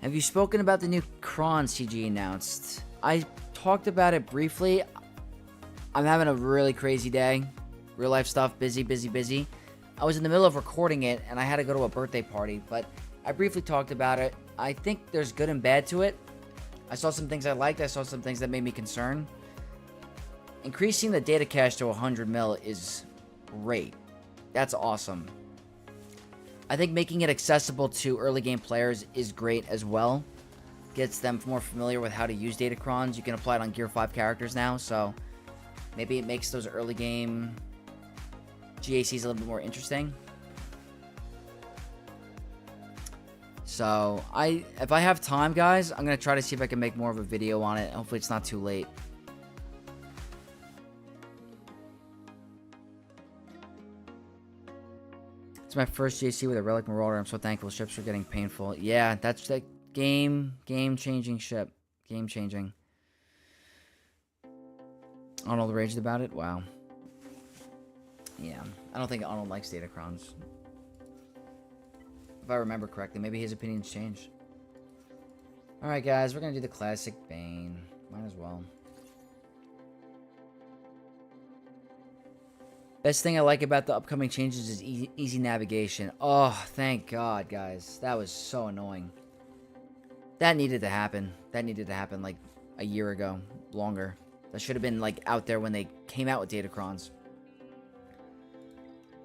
Have you spoken about the new Kron CG announced? I talked about it briefly. I'm having a really crazy day. Real life stuff, busy. I was in the middle of recording it and I had to go to a birthday party, but I briefly talked about it. I think there's good and bad to it. I saw some things I liked, I saw some things that made me concerned. Increasing the data cache to 100 mil is great. That's awesome. I think making it accessible to early game players is great as well. Gets them more familiar with how to use Datacrons. You can apply it on Gear 5 characters now, so maybe it makes those early game GACs a little bit more interesting. So, if I have time, guys, I'm going to try to see if I can make more of a video on it. Hopefully it's not too late. It's my first JC with a Relic Marauder. I'm so thankful. Ships are getting painful. Yeah, that's that game-changing ship. Game-changing. Arnold raged about it? Wow. Yeah, I don't think Arnold likes Datacrons. If I remember correctly, maybe his opinions changed. Alright, guys, we're going to do the classic Bane. Might as well. Best thing I like about the upcoming changes is easy navigation. Oh, thank God, guys. That was so annoying. That needed to happen. That needed to happen, like, a year ago. Longer. That should have been, like, out there when they came out with Datacrons.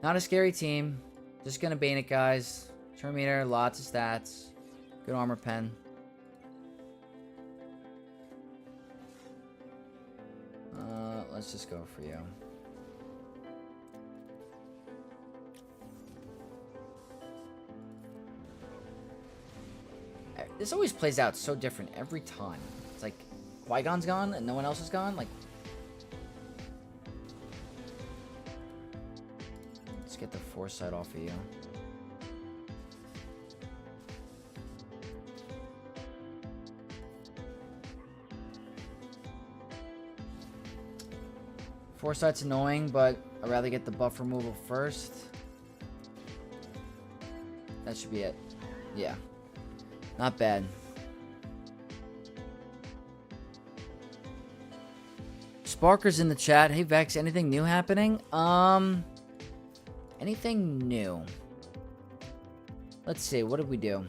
Not a scary team. Just gonna Bane it, guys. Terminator, lots of stats. Good armor pen. Let's just go for you. This always plays out so different every time. It's like Qui-Gon's gone and no one else is gone. Like, let's get the foresight off of you. Foresight's annoying, but I'd rather get the buff removal first. That should be it. Yeah. Not bad. Sparker's in the chat. Hey Vex, anything new happening? Anything new? Let's see, what did we do?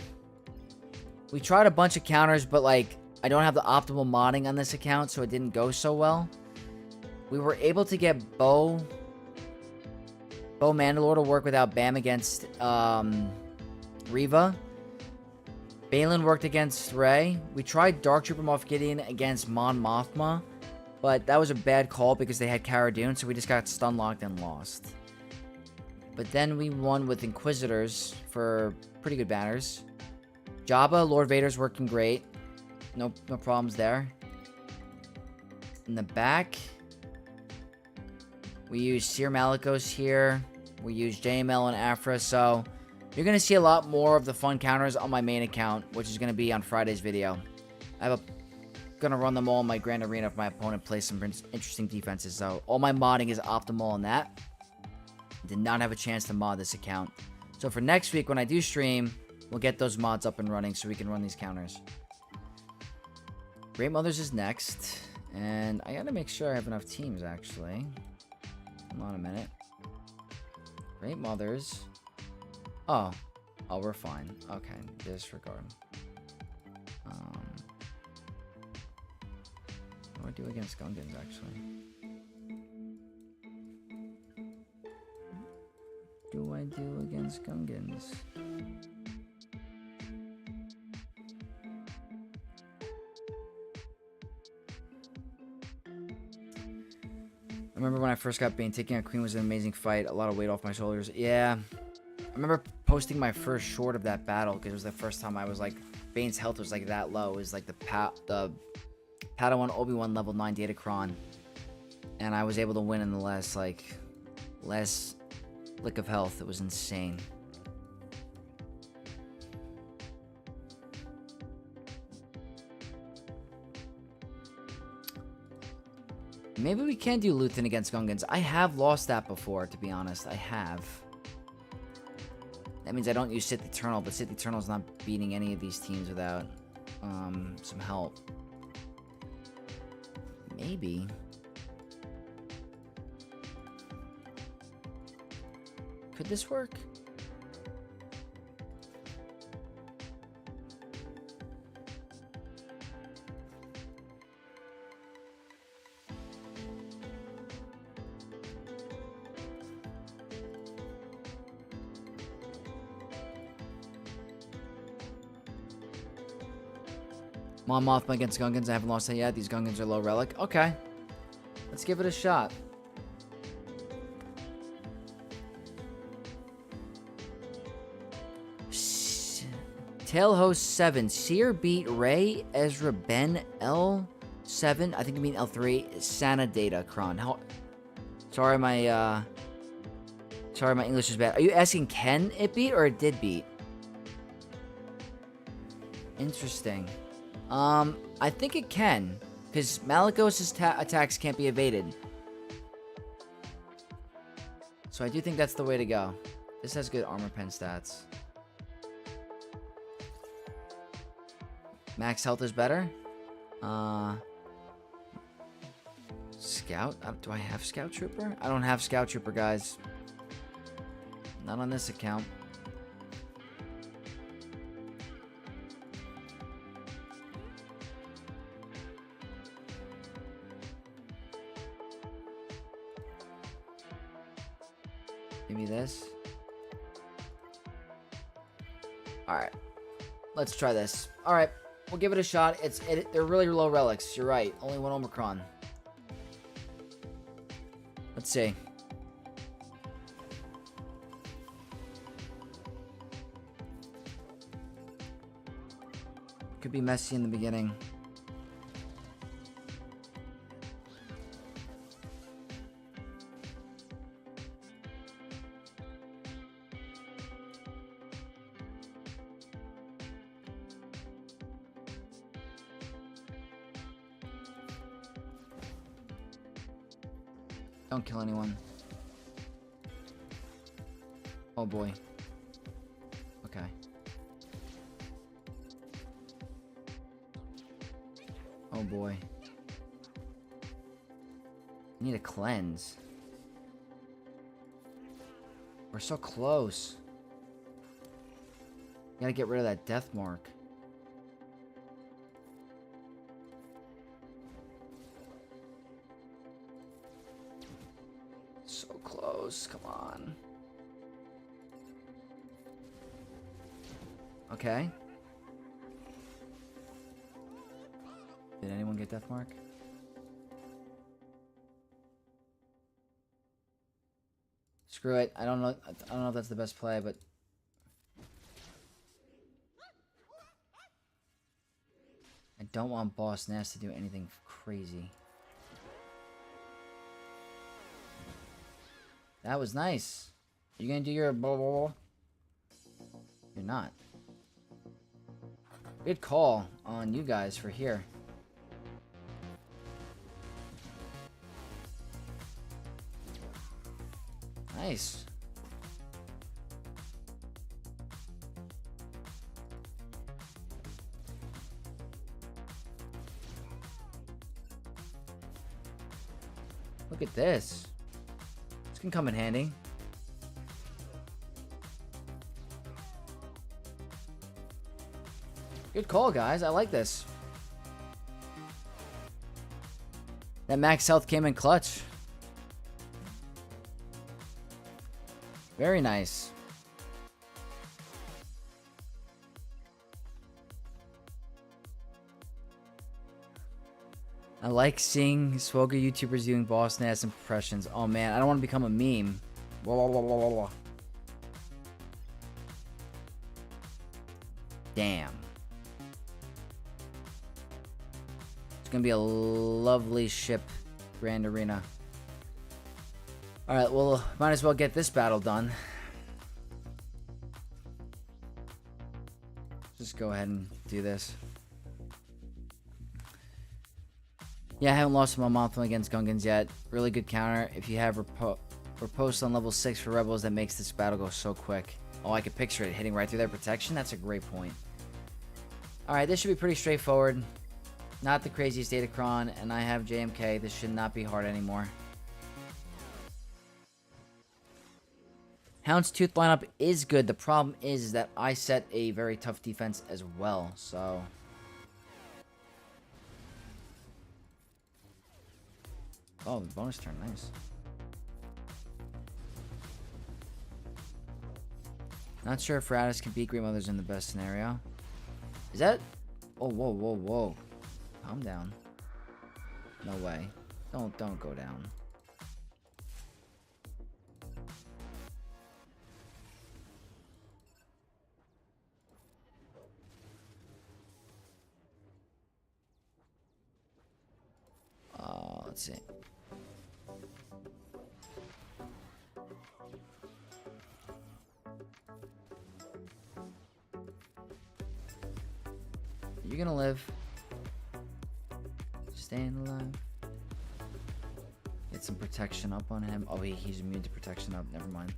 We tried a bunch of counters, but like I don't have the optimal modding on this account, so it didn't go so well. We were able to get Bo Mandalore to work without Bam against Reva. Balin worked against Rey. We tried Dark Trooper Moff Gideon against Mon Mothma, but that was a bad call because they had Cara Dune, so we just got stun locked and lost. But then we won with Inquisitors for pretty good banners. Jabba, Lord Vader's working great. No problems there. In the back, we use Seer Malicos here. We use JML and Afra, so you're going to see a lot more of the fun counters on my main account, which is going to be on Friday's video. I'm going to run them all in my Grand Arena if my opponent plays some interesting defenses, so all my modding is optimal on that. Did not have a chance to mod this account. So for next week when I do stream, we'll get those mods up and running so we can run these counters. Great Mothers is next, and I got to make sure I have enough teams, actually. Hold on a minute. Great Mothers. Oh, we're fine. Okay, disregard. What do I do against Gungans, actually? What do I do against Gungans? I remember when I first got Bane, taking a Queen was an amazing fight. A lot of weight off my shoulders. Yeah. I remember posting my first short of that battle because it was the first time I was like, Bane's health was like that low. It was like the Padawan Obi-Wan level 9 Datacron. And I was able to win in the last lick of health. It was insane. Maybe we can do Luthen against Gungans. I have lost that before, to be honest. I have. That means I don't use Sith Eternal, but Sith Eternal's not beating any of these teams without some help. Maybe. Could this work? Mon Mothma against Gungans. I haven't lost that yet. These Gungans are low relic. Okay. Let's give it a shot. Tailhost 7. Seer beat Ray. Ezra Ben. L7. I think you mean L3. Santa Data Kron. Sorry, my English is bad. Are you asking can it beat or it did beat? Interesting. I think it can. Because Malikos' attacks can't be evaded. So I do think that's the way to go. This has good armor pen stats. Max health is better. Scout? Do I have Scout Trooper? I don't have Scout Trooper, guys. Not on this account. Give me this. Alright. Let's try this. Alright. We'll give it a shot. They're really low relics. You're right. Only one Omicron. Let's see. Could be messy in the beginning. Don't kill anyone. Oh boy. Okay. Oh boy. I need a cleanse. We're so close. Gotta get rid of that death mark. So close. Come on. Okay. Did anyone get death mark? Screw it. I don't know if that's the best play, but I don't want Boss Nass to do anything crazy. That was nice. You gonna do your blah, blah, blah? You're not. Good call on you guys for here. Nice. Look at this. This can come in handy. Good call, guys. I like this. That max health came in clutch. Very nice. I like seeing Swoga YouTubers doing Boss Nass impressions. Oh man, I don't want to become a meme. Blah, blah, blah, blah, blah. Damn. It's gonna be a lovely ship, Grand Arena. Alright, well, might as well get this battle done. Just go ahead and do this. Yeah, I haven't lost my Mothman against Gungans yet. Really good counter. If you have Riposte on level 6 for Rebels, that makes this battle go so quick. Oh, I could picture it hitting right through their protection. That's a great point. Alright, this should be pretty straightforward. Not the craziest Datacron, and I have JMK. This should not be hard anymore. Houndstooth lineup is good. The problem is that I set a very tough defense as well, so... Oh, bonus turn, nice. Not sure if Radis can beat Green Mothers in the best scenario. Is that... Oh, whoa, whoa, whoa. Calm down. No way. Don't go down. Let's see. You're gonna live. Staying alive. Get some protection up on him. Oh, he's immune to protection up. Never mind.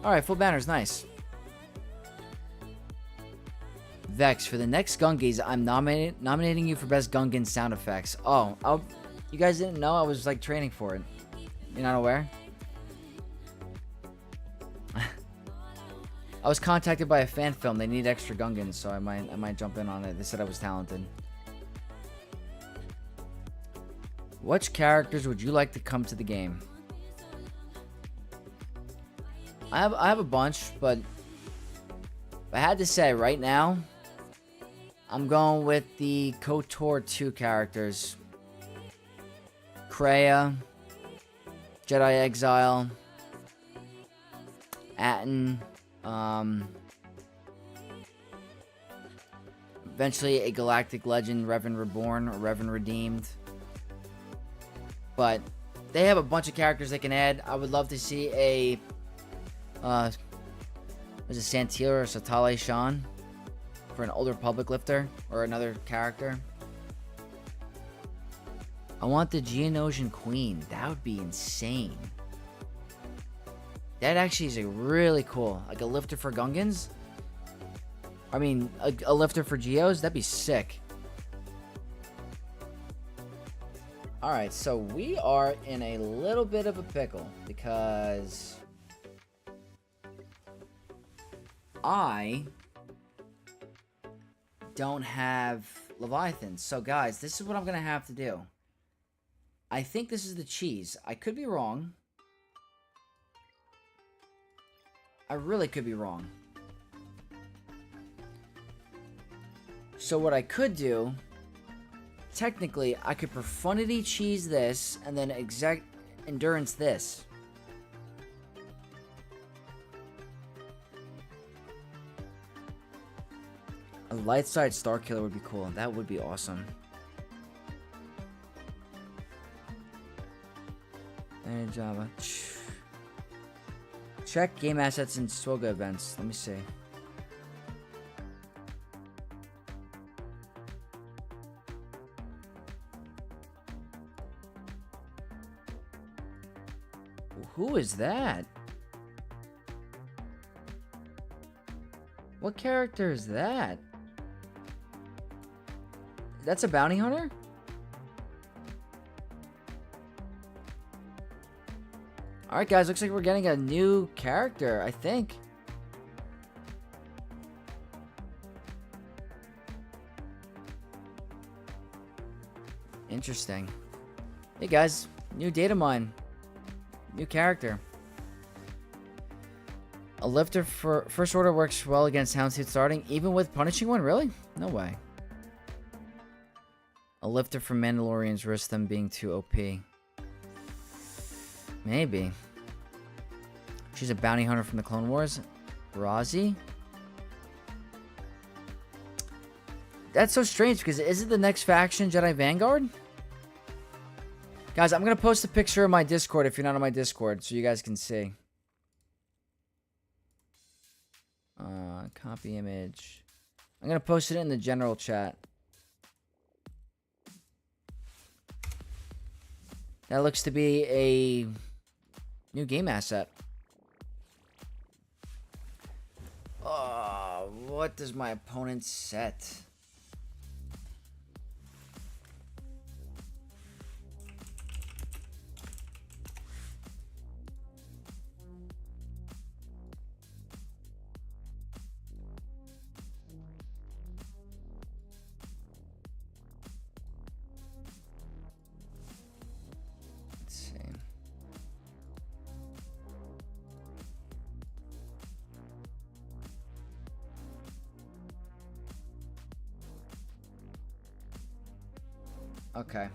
Alright, full banners. Nice. Vex, for the next Gungies, I'm nominating you for best Gungan sound effects. Oh, you guys didn't know? I was like training for it. You're not aware? I was contacted by a fan film. They need extra Gungans, so I might jump in on it. They said I was talented. Which characters would you like to come to the game? I have a bunch, but if I had to say right now, I'm going with the KOTOR 2 characters. Kreia, Jedi Exile, Atton, eventually a Galactic Legend, Revan Reborn or Revan Redeemed. But they have a bunch of characters they can add. I would love to see a was it Santila or Satale Shan for an Old Republic lifter or another character. I want the Geonosian Queen. That would be insane. That actually is a really cool, like a lifter for Gungans. I mean, a lifter for Geos. That'd be sick. Alright, so we are in a little bit of a pickle because I don't have Leviathan. So guys, this is what I'm going to have to do. I think this is the cheese. I could be wrong. I really could be wrong. So what I could do, technically, I could Profundity cheese this, and then Exact Endurance this. A light side Star Killer would be cool. That would be awesome. And Java. Check game assets and Swoga events. Let me see. Who is that? What character is that? That's a bounty hunter? Alright guys, looks like we're getting a new character, I think. Interesting. Hey guys, new data mine. New character. A lifter for First Order works well against Houndstooth starting, even with punishing one? Really? No way. A lifter for Mandalorians risks them being too OP. Maybe. She's a bounty hunter from the Clone Wars. Razi? That's so strange because is it the next faction Jedi Vanguard? Guys, I'm going to post a picture of my Discord if you're not on my Discord so you guys can see. Copy image. I'm going to post it in the general chat. That looks to be a new game asset. What does my opponent set? Okay.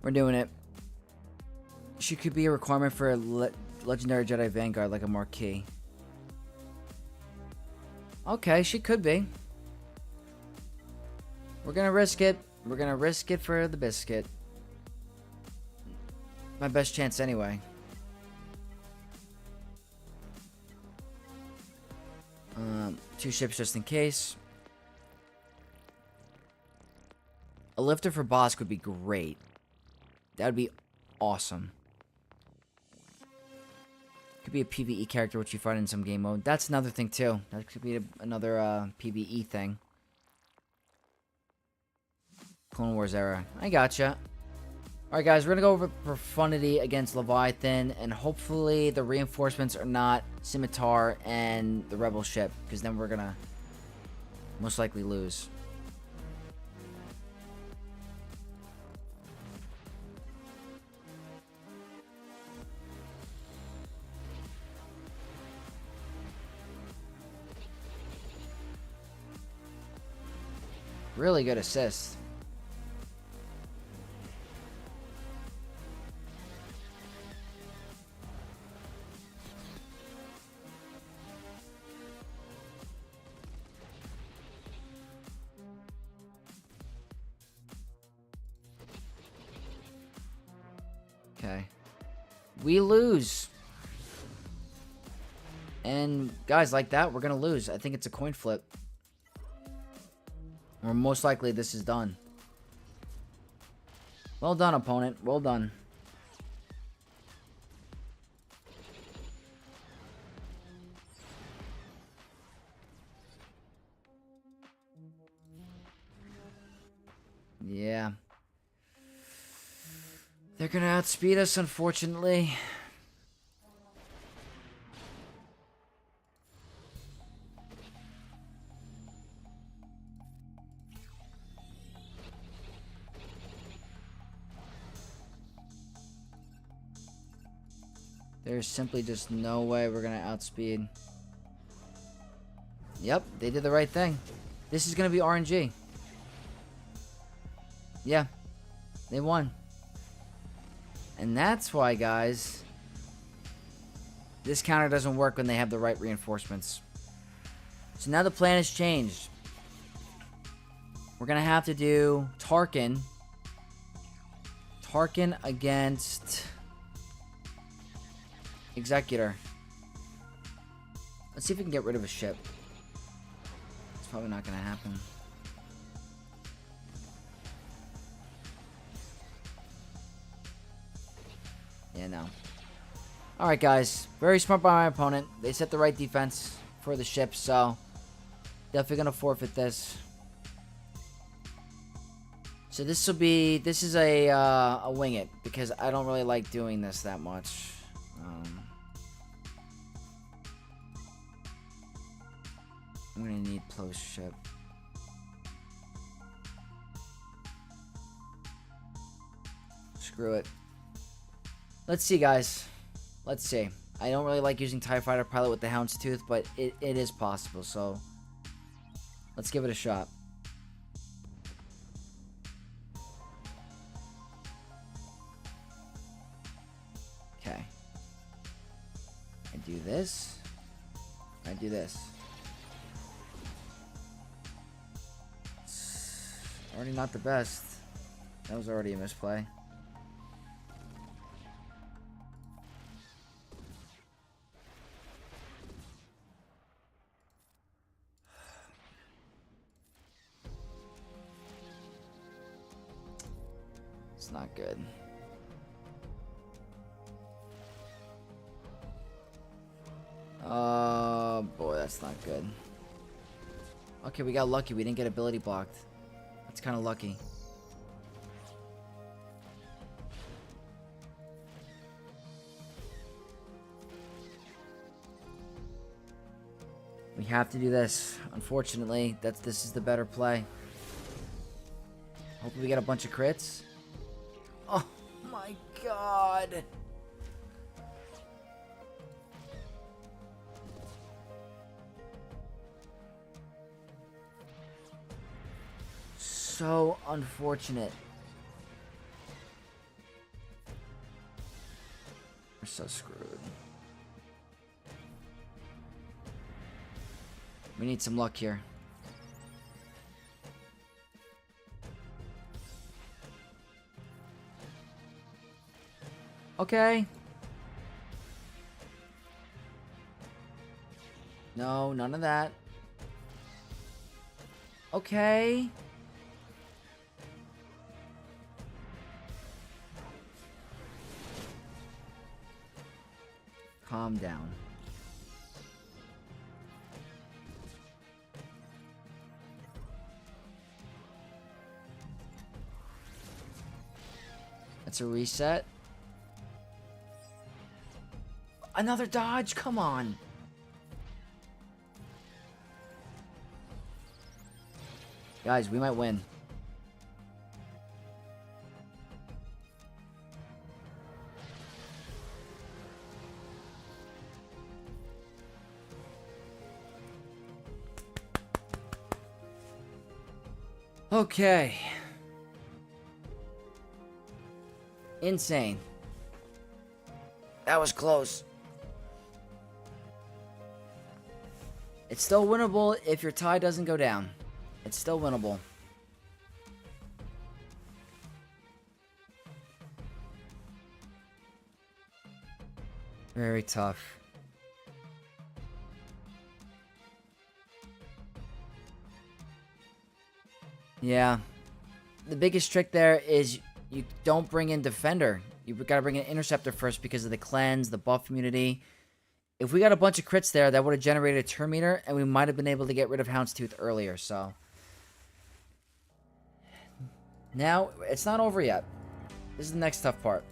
We're doing it. She could be a requirement for Legendary Jedi Vanguard like a marquee. Okay, she could be. We're gonna risk it. We're gonna risk it for the biscuit. My best chance anyway. Two ships just in case. A lifter for Bossk would be great. That would be awesome. Could be a PvE character which you find in some game mode. That's another thing too. That could be another PvE thing. Clone Wars era. I gotcha. Alright guys, we're gonna go over Profundity against Leviathan, and hopefully the reinforcements are not Scimitar and the Rebel ship, because then we're gonna most likely lose. Really good assist. Okay. We lose. And guys, like that, we're gonna lose. I think it's a coin flip. Or most likely this is done. Well done, opponent. Well done. Yeah. They're gonna outspeed us, unfortunately. There's simply just no way we're gonna outspeed. Yep, they did the right thing. This is gonna be RNG. Yeah, they won. And that's why, guys, this counter doesn't work when they have the right reinforcements. So now the plan has changed. We're gonna have to do Tarkin. Tarkin against Executor. Let's see if we can get rid of a ship. It's probably not gonna happen. Yeah, no. Alright, guys. Very smart by my opponent. They set the right defense for the ship, so definitely gonna forfeit this. So this is a wing it, because I don't really like doing this that much. I'm gonna need Plo's ship. Screw it. Let's see, guys. Let's see. I don't really like using TIE Fighter Pilot with the Houndstooth, but it is possible, so let's give it a shot. Okay. I do this. I do this. It's already not the best. That was already a misplay. It's not good. Oh boy, that's not good. Okay, we got lucky. We didn't get ability blocked. That's kind of lucky. We have to do this. Unfortunately, this is the better play. Hopefully we get a bunch of crits. Oh my god. So unfortunate. We're so screwed. We need some luck here. Okay. No, none of that. Okay. Calm down. That's a reset. Another dodge? Come on. Guys, we might win. Okay. Insane. That was close. It's still winnable if your tie doesn't go down. It's still winnable. Very tough. Yeah. The biggest trick there is you don't bring in Defender. You've got to bring in Interceptor first because of the cleanse, the buff immunity. If we got a bunch of crits there, that would have generated a turn meter, and we might have been able to get rid of Houndstooth earlier, so. Now, it's not over yet. This is the next tough part.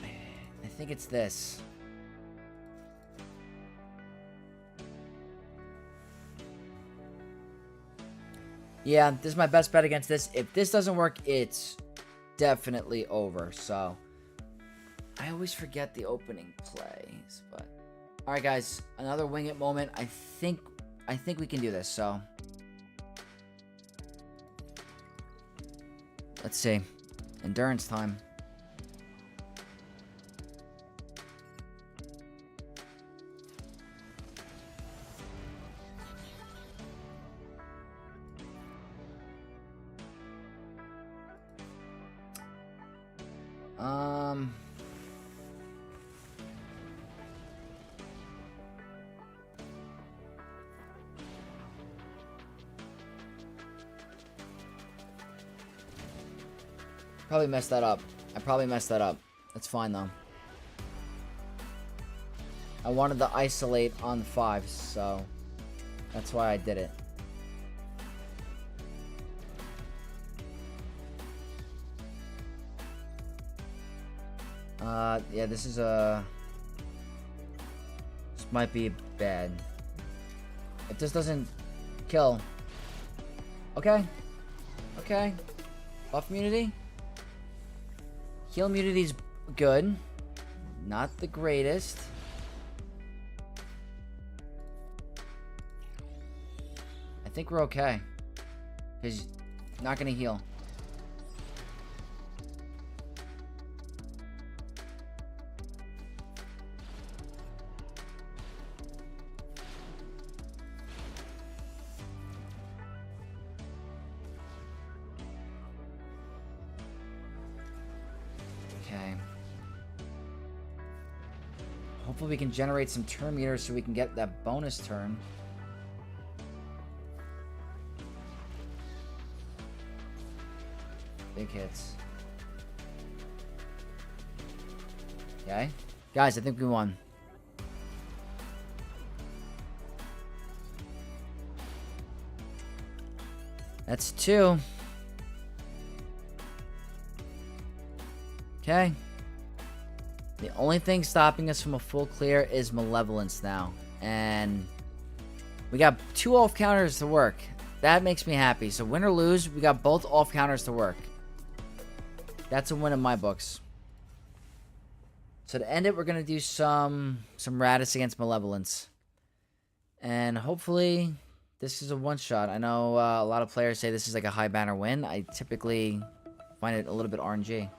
I think it's this. Yeah, this is my best bet against this. If this doesn't work, it's definitely over, so. I always forget the opening plays, but. Alright, guys. Another wing it moment. I think we can do this, so. Let's see. Endurance time. Probably messed that up. I probably messed that up. That's fine, though. I wanted to isolate on the 5s, so that's why I did it. Yeah, this is a... This might be bad. If this doesn't kill... Okay. Okay. Buff immunity. Heal immunity's good. Not the greatest. I think we're okay. Because not gonna heal. Okay. Hopefully we can generate some turn meters so we can get that bonus turn. Big hits. Okay. Guys, I think we won. That's 2. Okay. The only thing stopping us from a full clear is Malevolence now. And we got 2 off counters to work. That makes me happy. So win or lose, we got both off counters to work. That's a win in my books. So to end it, we're going to do some Radis against Malevolence. And hopefully this is a one-shot. I know a lot of players say this is like a high banner win. I typically find it a little bit RNG.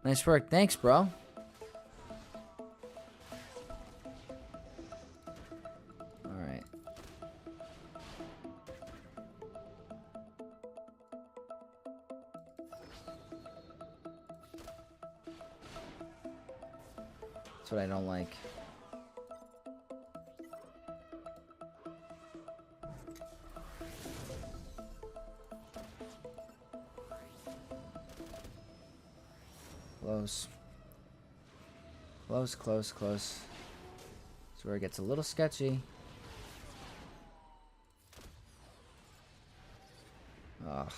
Nice work. Thanks, bro. Alright. That's what I don't like. Close. Close, close, close. That's where it gets a little sketchy. Ugh.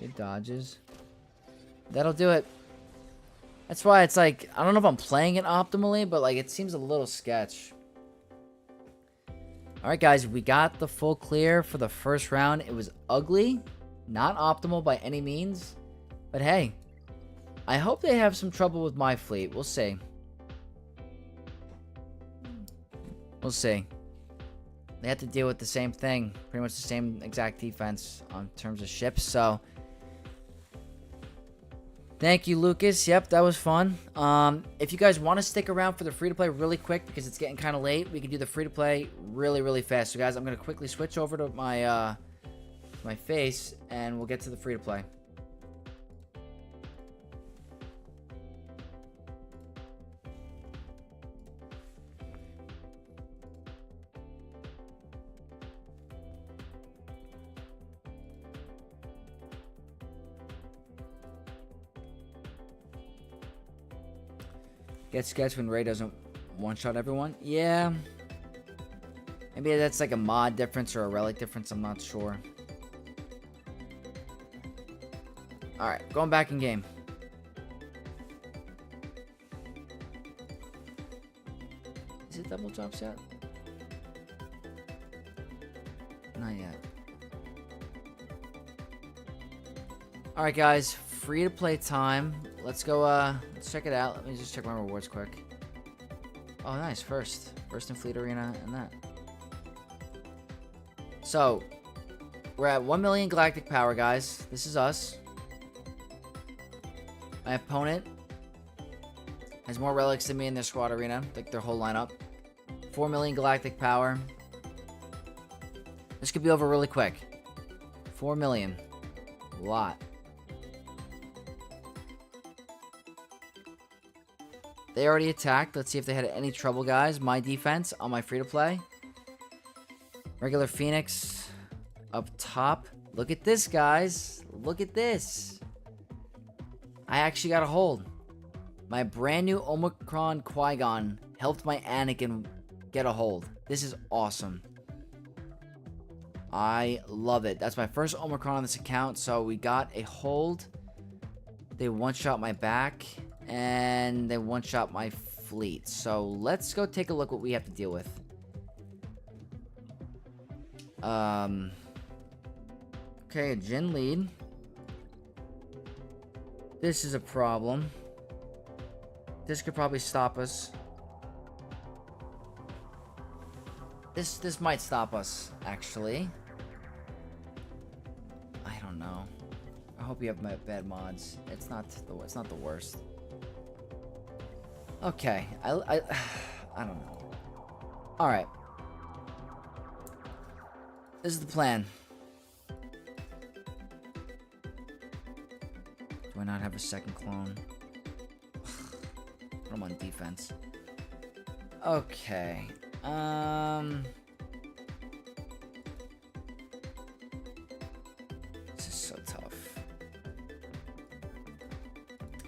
Good dodges. That'll do it. That's why it's like, I don't know if I'm playing it optimally, but like it seems a little sketch. Alright guys, we got the full clear for the first round. It was ugly, not optimal by any means, but hey, I hope they have some trouble with my fleet. We'll see. We'll see. They have to deal with the same thing, pretty much the same exact defense on terms of ships, so... Thank you, Lucas. Yep, that was fun. If you guys want to stick around for the free-to-play really quick, because it's getting kind of late, we can do the free-to-play really, really fast. So, guys, I'm going to quickly switch over to my my face, and we'll get to the free-to-play. Get sketched when Ray doesn't one-shot everyone? Yeah. Maybe that's like a mod difference or a relic difference. I'm not sure. Alright, going back in game. Is it double drops yet? Not yet. Alright, guys. Free-to-play time. Let's go, let's check it out. Let me just check my rewards quick. Oh, nice. First in Fleet Arena and that. So, we're at 1 million galactic power, guys. This is us. My opponent has more relics than me in their squad arena, like their whole lineup. 4 million galactic power. This could be over really quick. 4 million. A lot. They already attacked. Let's see if they had any trouble, guys. My defense on my free-to-play. Regular Phoenix up top. Look at this, guys. Look at this. I actually got a hold. My brand new Omicron Qui-Gon helped my Anakin get a hold. This is awesome. I love it. That's my first Omicron on this account, so we got a hold. They one-shot my back. And they one-shot my fleet. So let's go take a look what we have to deal with. Okay, a Jin lead. This is a problem. This could probably stop us. This might stop us, actually. I don't know. I hope you have bad mods. It's not the worst. Okay, I don't know. All right, this is the plan. Do I not have a second clone? I'm on defense. Okay. This is so tough.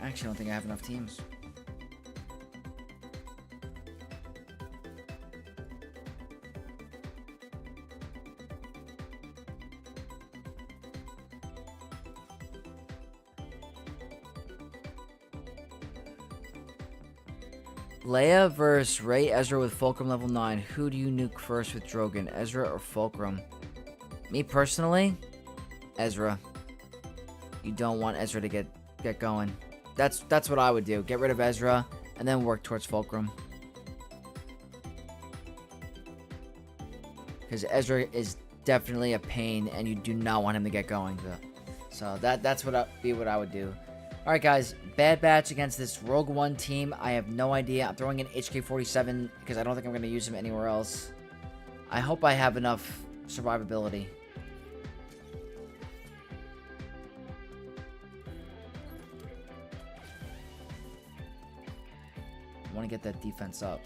I actually don't think I have enough teams. Leia versus Rey Ezra with Fulcrum level 9. Who do you nuke first with Drogon, Ezra or Fulcrum? Me personally, Ezra. You don't want Ezra to get going. That's what I would do. Get rid of Ezra and then work towards Fulcrum. Because Ezra is definitely a pain, and you do not want him to get going. So that's what I would do. All right, guys. Bad Batch against this Rogue One team. I have no idea. I'm throwing in HK-47 because I don't think I'm going to use him anywhere else. I hope I have enough survivability. I want to get that defense up.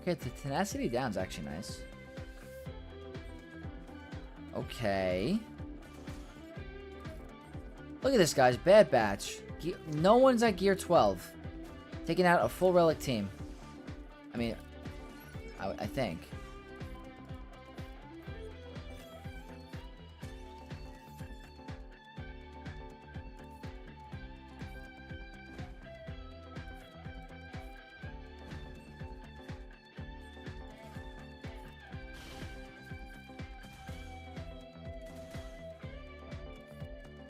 Okay, the tenacity down is actually nice. Okay. Look at this, guys. Bad Batch. No one's at Gear 12. Taking out a full Relic team. I mean, I think.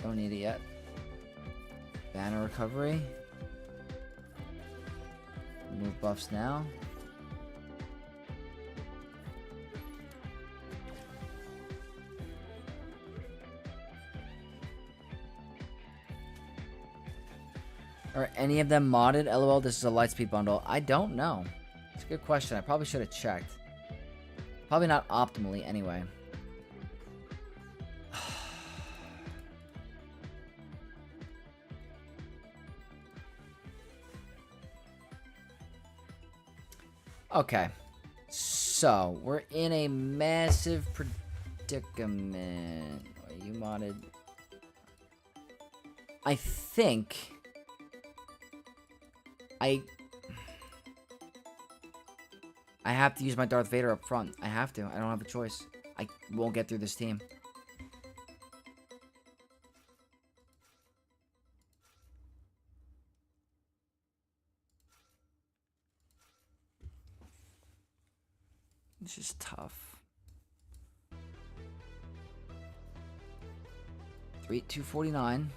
Don't need it yet. Banner recovery. Remove buffs now. Are any of them modded? LOL, this is a Lightspeed bundle. I don't know. It's a good question. I probably should have checked. Probably not optimally anyway. Okay, so we're in a massive predicament. Are you modded? I think I have to use my Darth Vader up front. I have to. I don't have a choice. I won't get through this team. This is tough. 249.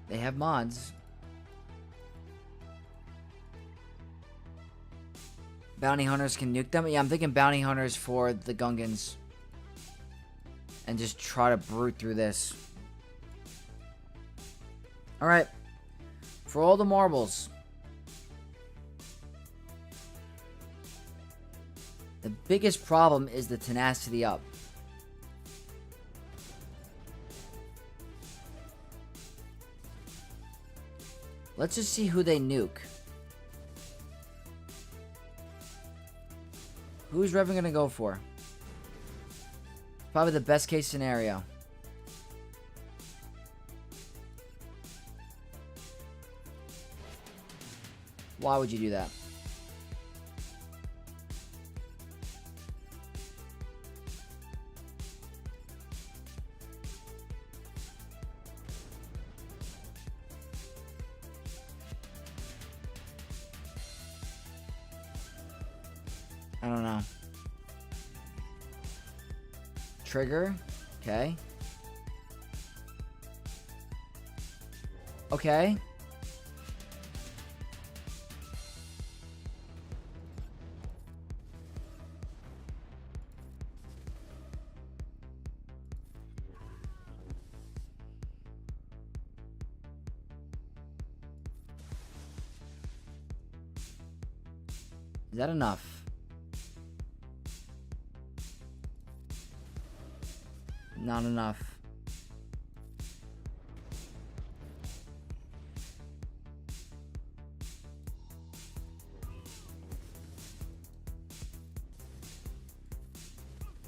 They have mods. Bounty hunters can nuke them. Yeah, I'm thinking bounty hunters for the Gungans. And just try to brute through this. Alright. For all the marbles. The biggest problem is the tenacity up. Let's just see who they nuke. Who's Revan gonna go for? Probably the best case scenario. Why would you do that? I don't know. Trigger. Okay. Okay. Is that enough? Not enough.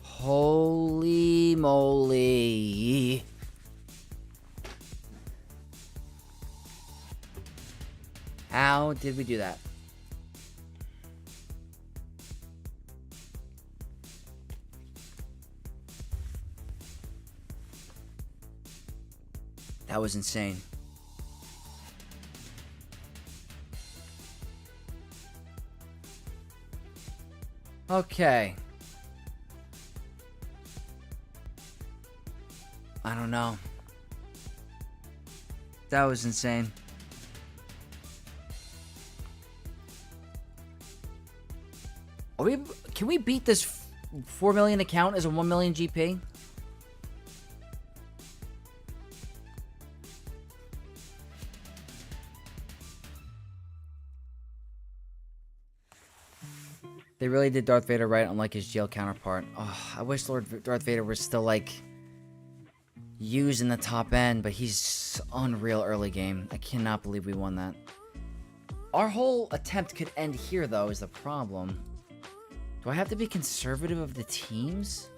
Holy moly. How did we do that? That was insane. Okay. I don't know. That was insane. Can we beat this 4 million account as a 1 million GP? They really did Darth Vader right, unlike his jail counterpart. Oh, I wish Darth Vader was still, like, used in the top end, but he's unreal early game. I cannot believe we won that. Our whole attempt could end here, though, is the problem. Do I have to be conservative of the teams?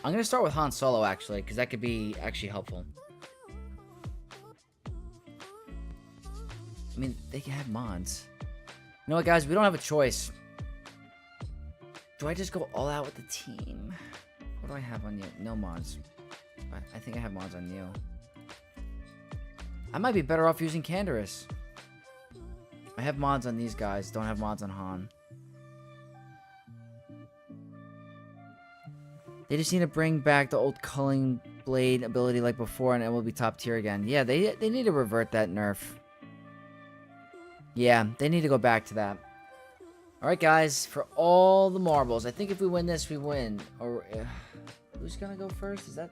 I'm going to start with Han Solo, actually, because that could be actually helpful. I mean, they can have mods. You know what, guys? We don't have a choice. Do I just go all out with the team? What do I have on you? No mods. I think I have mods on you. I might be better off using Canderous. I have mods on these guys. Don't have mods on Han. They just need to bring back the old Culling Blade ability like before, and it will be top tier again. Yeah, they need to revert that nerf. Yeah, they need to go back to that. Alright, guys, for all the marbles, I think if we win this, we win. Or who's gonna go first? Is that...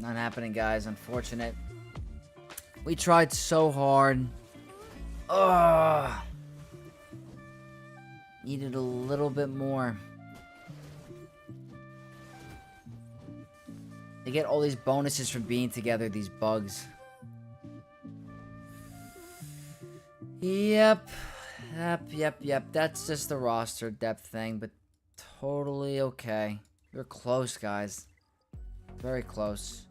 Not happening, guys. Unfortunate. We tried so hard. Ugh. Needed a little bit more. They get all these bonuses from being together, these bugs. Yep. That's just the roster depth thing, but totally okay. You're close, guys. Very close.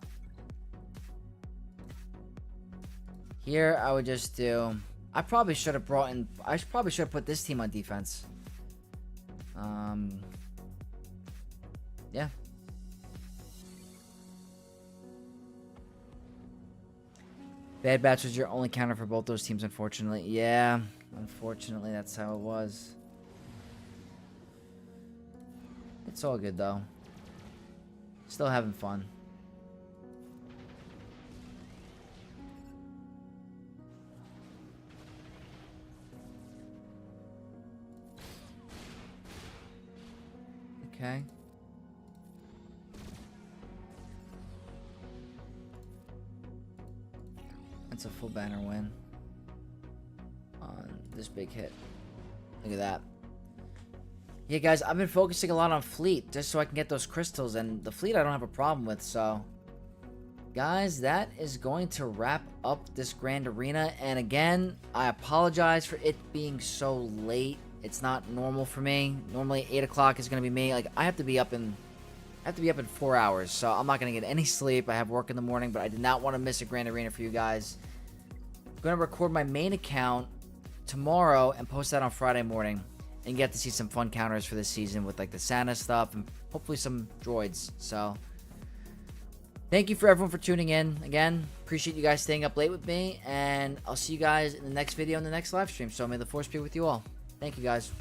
Here, I would just do... I probably should have brought in... I probably should have put this team on defense. Yeah. Bad Batch was your only counter for both those teams, unfortunately. Yeah, unfortunately, that's how it was. It's all good, though. Still having fun. Okay. That's a full banner win on this big hit. Look at that. Yeah, guys, I've been focusing a lot on fleet just so I can get those crystals, and the fleet I don't have a problem with, so... Guys, that is going to wrap up this Grand Arena, and again, I apologize for it being so late. It's not normal for me. Normally, 8 o'clock is going to be me. Like, I have to be up in 4 hours, so I'm not going to get any sleep. I have work in the morning, but I did not want to miss a Grand Arena for you guys. I'm going to record my main account tomorrow and post that on Friday morning. And get to see some fun counters for this season with like the Santa stuff and hopefully some droids. So thank you for everyone for tuning in. Again, appreciate you guys staying up late with me. And I'll see you guys in the next video in the next live stream. So may the force be with you all. Thank you, guys.